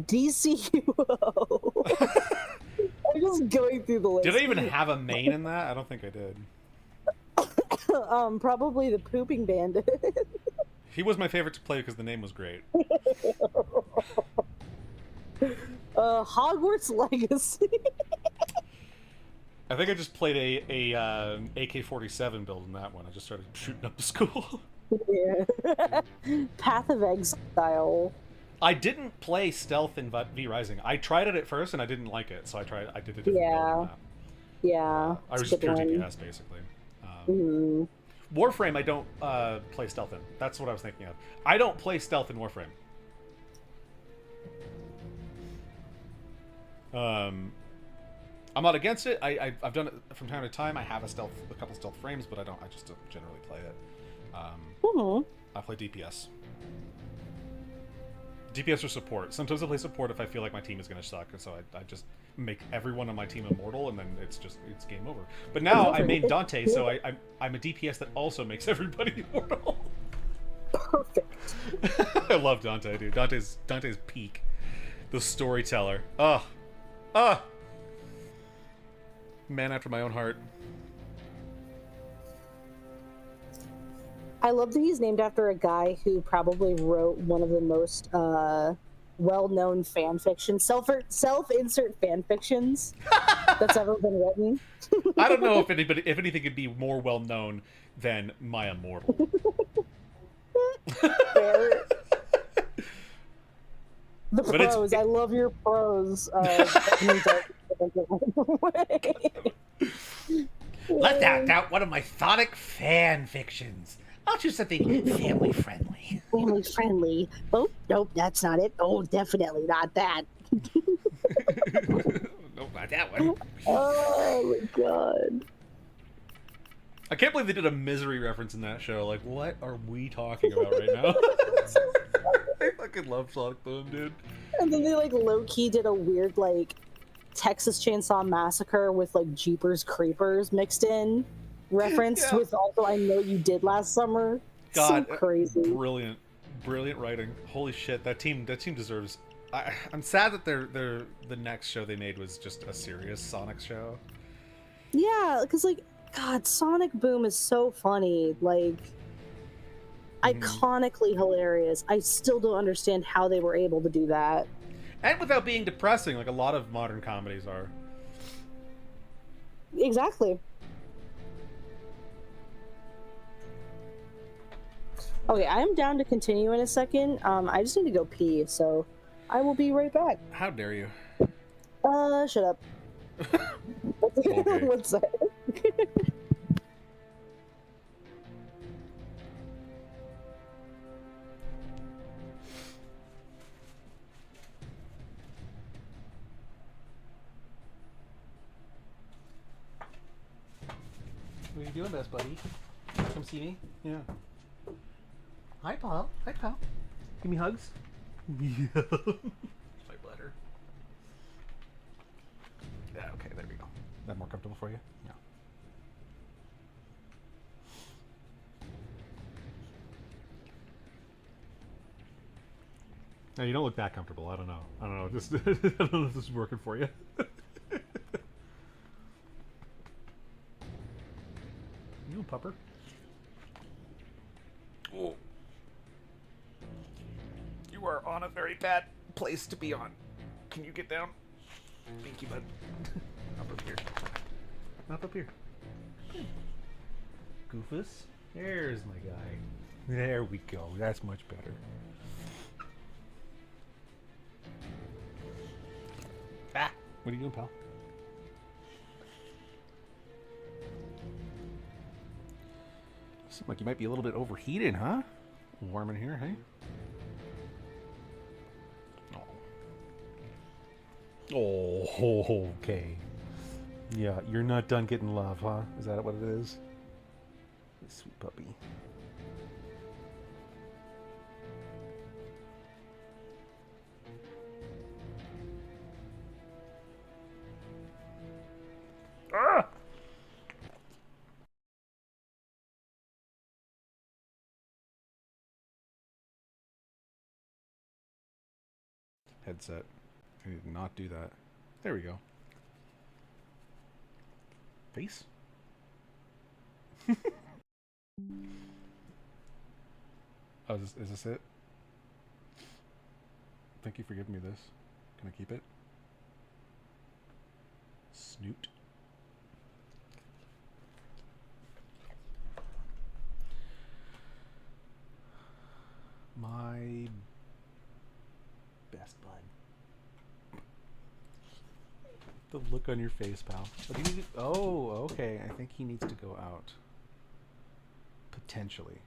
DCUO. I'm just going through the list.
Did I even have a main in that? I don't think I did.
Probably the Pooping Bandit.
He was my favorite to play because the name was great.
Hogwarts Legacy.
I think I just played a AK-47 build in that one. I just started shooting up the school.
Yeah. Path of Exile.
I didn't play stealth in V Rising. I tried it at first and I didn't like it, so I did a different build than that.
Yeah.
I was
it's
just
a
pure
good one.
DPS basically.
Mhm.
Warframe, I don't play stealth in. That's what I was thinking of. I don't play stealth in Warframe. I'm not against it. I've done it from time to time. I have a couple stealth frames, but I just don't generally play it. I play DPS. DPS or support. Sometimes I play support if I feel like my team is going to suck, and so I just make everyone on my team immortal, and then it's game over. But now I made Dante, so I'm a DPS that also makes everybody immortal.
Perfect.
I love Dante, dude. Dante's peak. The storyteller. Man after my own heart.
I love that he's named after a guy who probably wrote one of the most well-known fan fictions, self-insert fan fictions that's ever been written.
I don't know if anything could be more well-known than My Immortal.
Fair. The prose. I love your prose.
Let's act out one of my Sonic fan fictions. I'll choose something family friendly.
Family friendly. Oh, nope, that's not it. Oh, definitely not that.
Nope, not that one.
Oh my god.
I can't believe they did a Misery reference in that show. Like, what are we talking about right now? I fucking love Sonic Boom, dude.
And then they like low-key did a weird like Texas Chainsaw Massacre with like Jeepers Creepers mixed in reference with also I Know You Did Last Summer.
God,
so crazy.
Brilliant writing. Holy shit, that team deserves. I'm sad that the next show they made was just a serious Sonic show.
Yeah, because like God, Sonic Boom is so funny, like iconically hilarious. I still don't understand how they were able to do that.
And without being depressing, like a lot of modern comedies are.
Exactly. Okay, I am down to continue in a second. I just need to go pee, so I will be right back.
How dare you?
Shut up.
Okay.
What's that?
What are you doing, best buddy? Come see me? Yeah. Hi, Paul. Hi, pal. Give me hugs. Yeah. My bladder. Yeah, okay, there we go. Is that more comfortable for you? Yeah.
No, you don't look that comfortable. I don't know. Just I don't know if this is working for you. You pupper.
Oh. You are on a very bad place to be on. Can you get down? Thank you, bud. Up here.
Up here. Goofus. There's my guy. There we go. That's much better. Ah! What are you doing, pal? Seems like you might be a little bit overheated, huh? Warm in here, hey? Oh, okay. Yeah, you're not done getting love, huh? Is that what it is? Sweet puppy. Ah! Headset. I did not do that. There we go. Face? Oh, is this it? Thank you for giving me this. Can I keep it? Snoot. My best bud. The look on your face, pal. Oh, okay. I think he needs to go out. Potentially.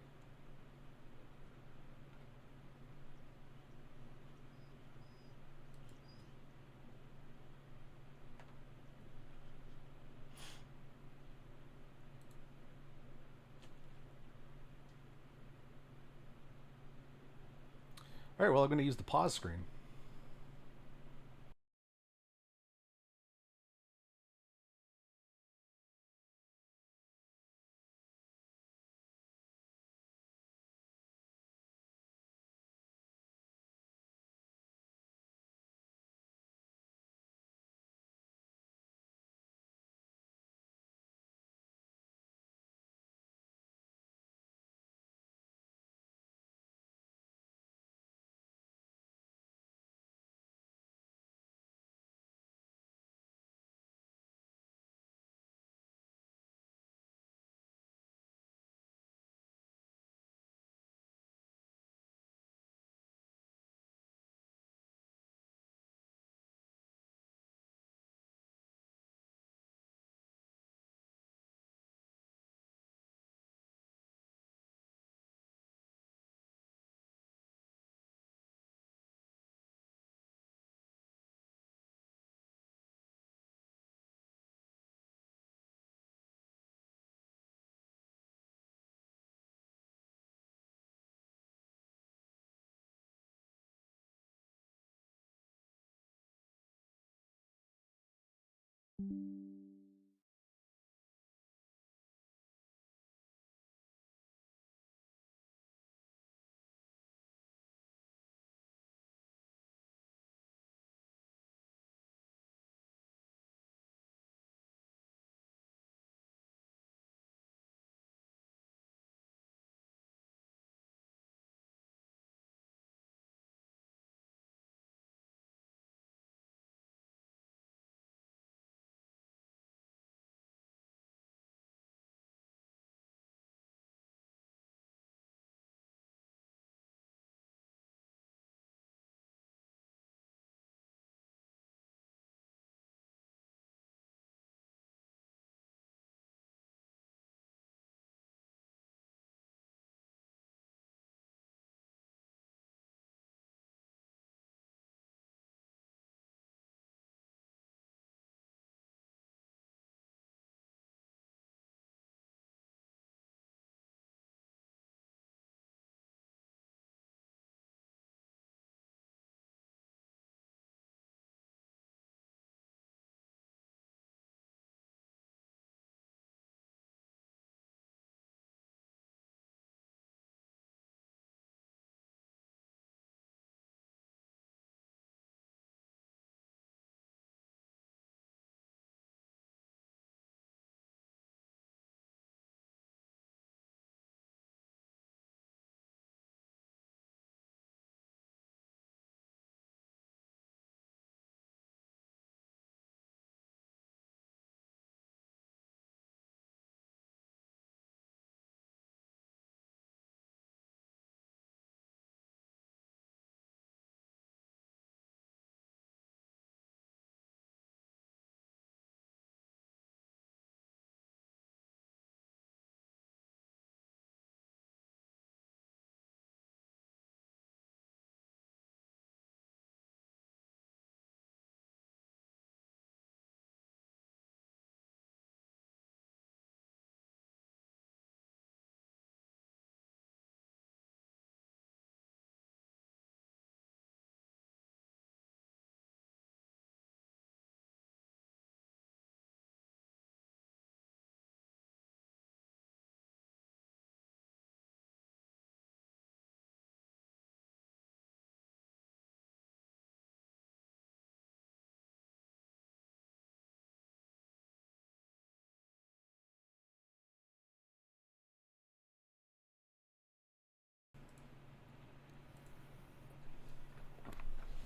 All right, well, I'm going to use the pause screen.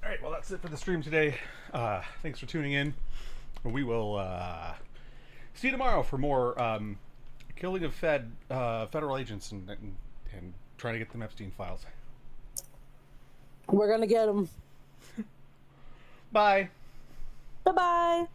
All right, well, that's it for the stream today. Thanks for tuning in. We will see you tomorrow for more killing of federal agents and trying to get them Epstein files.
We're gonna get them.
Bye.
Bye bye.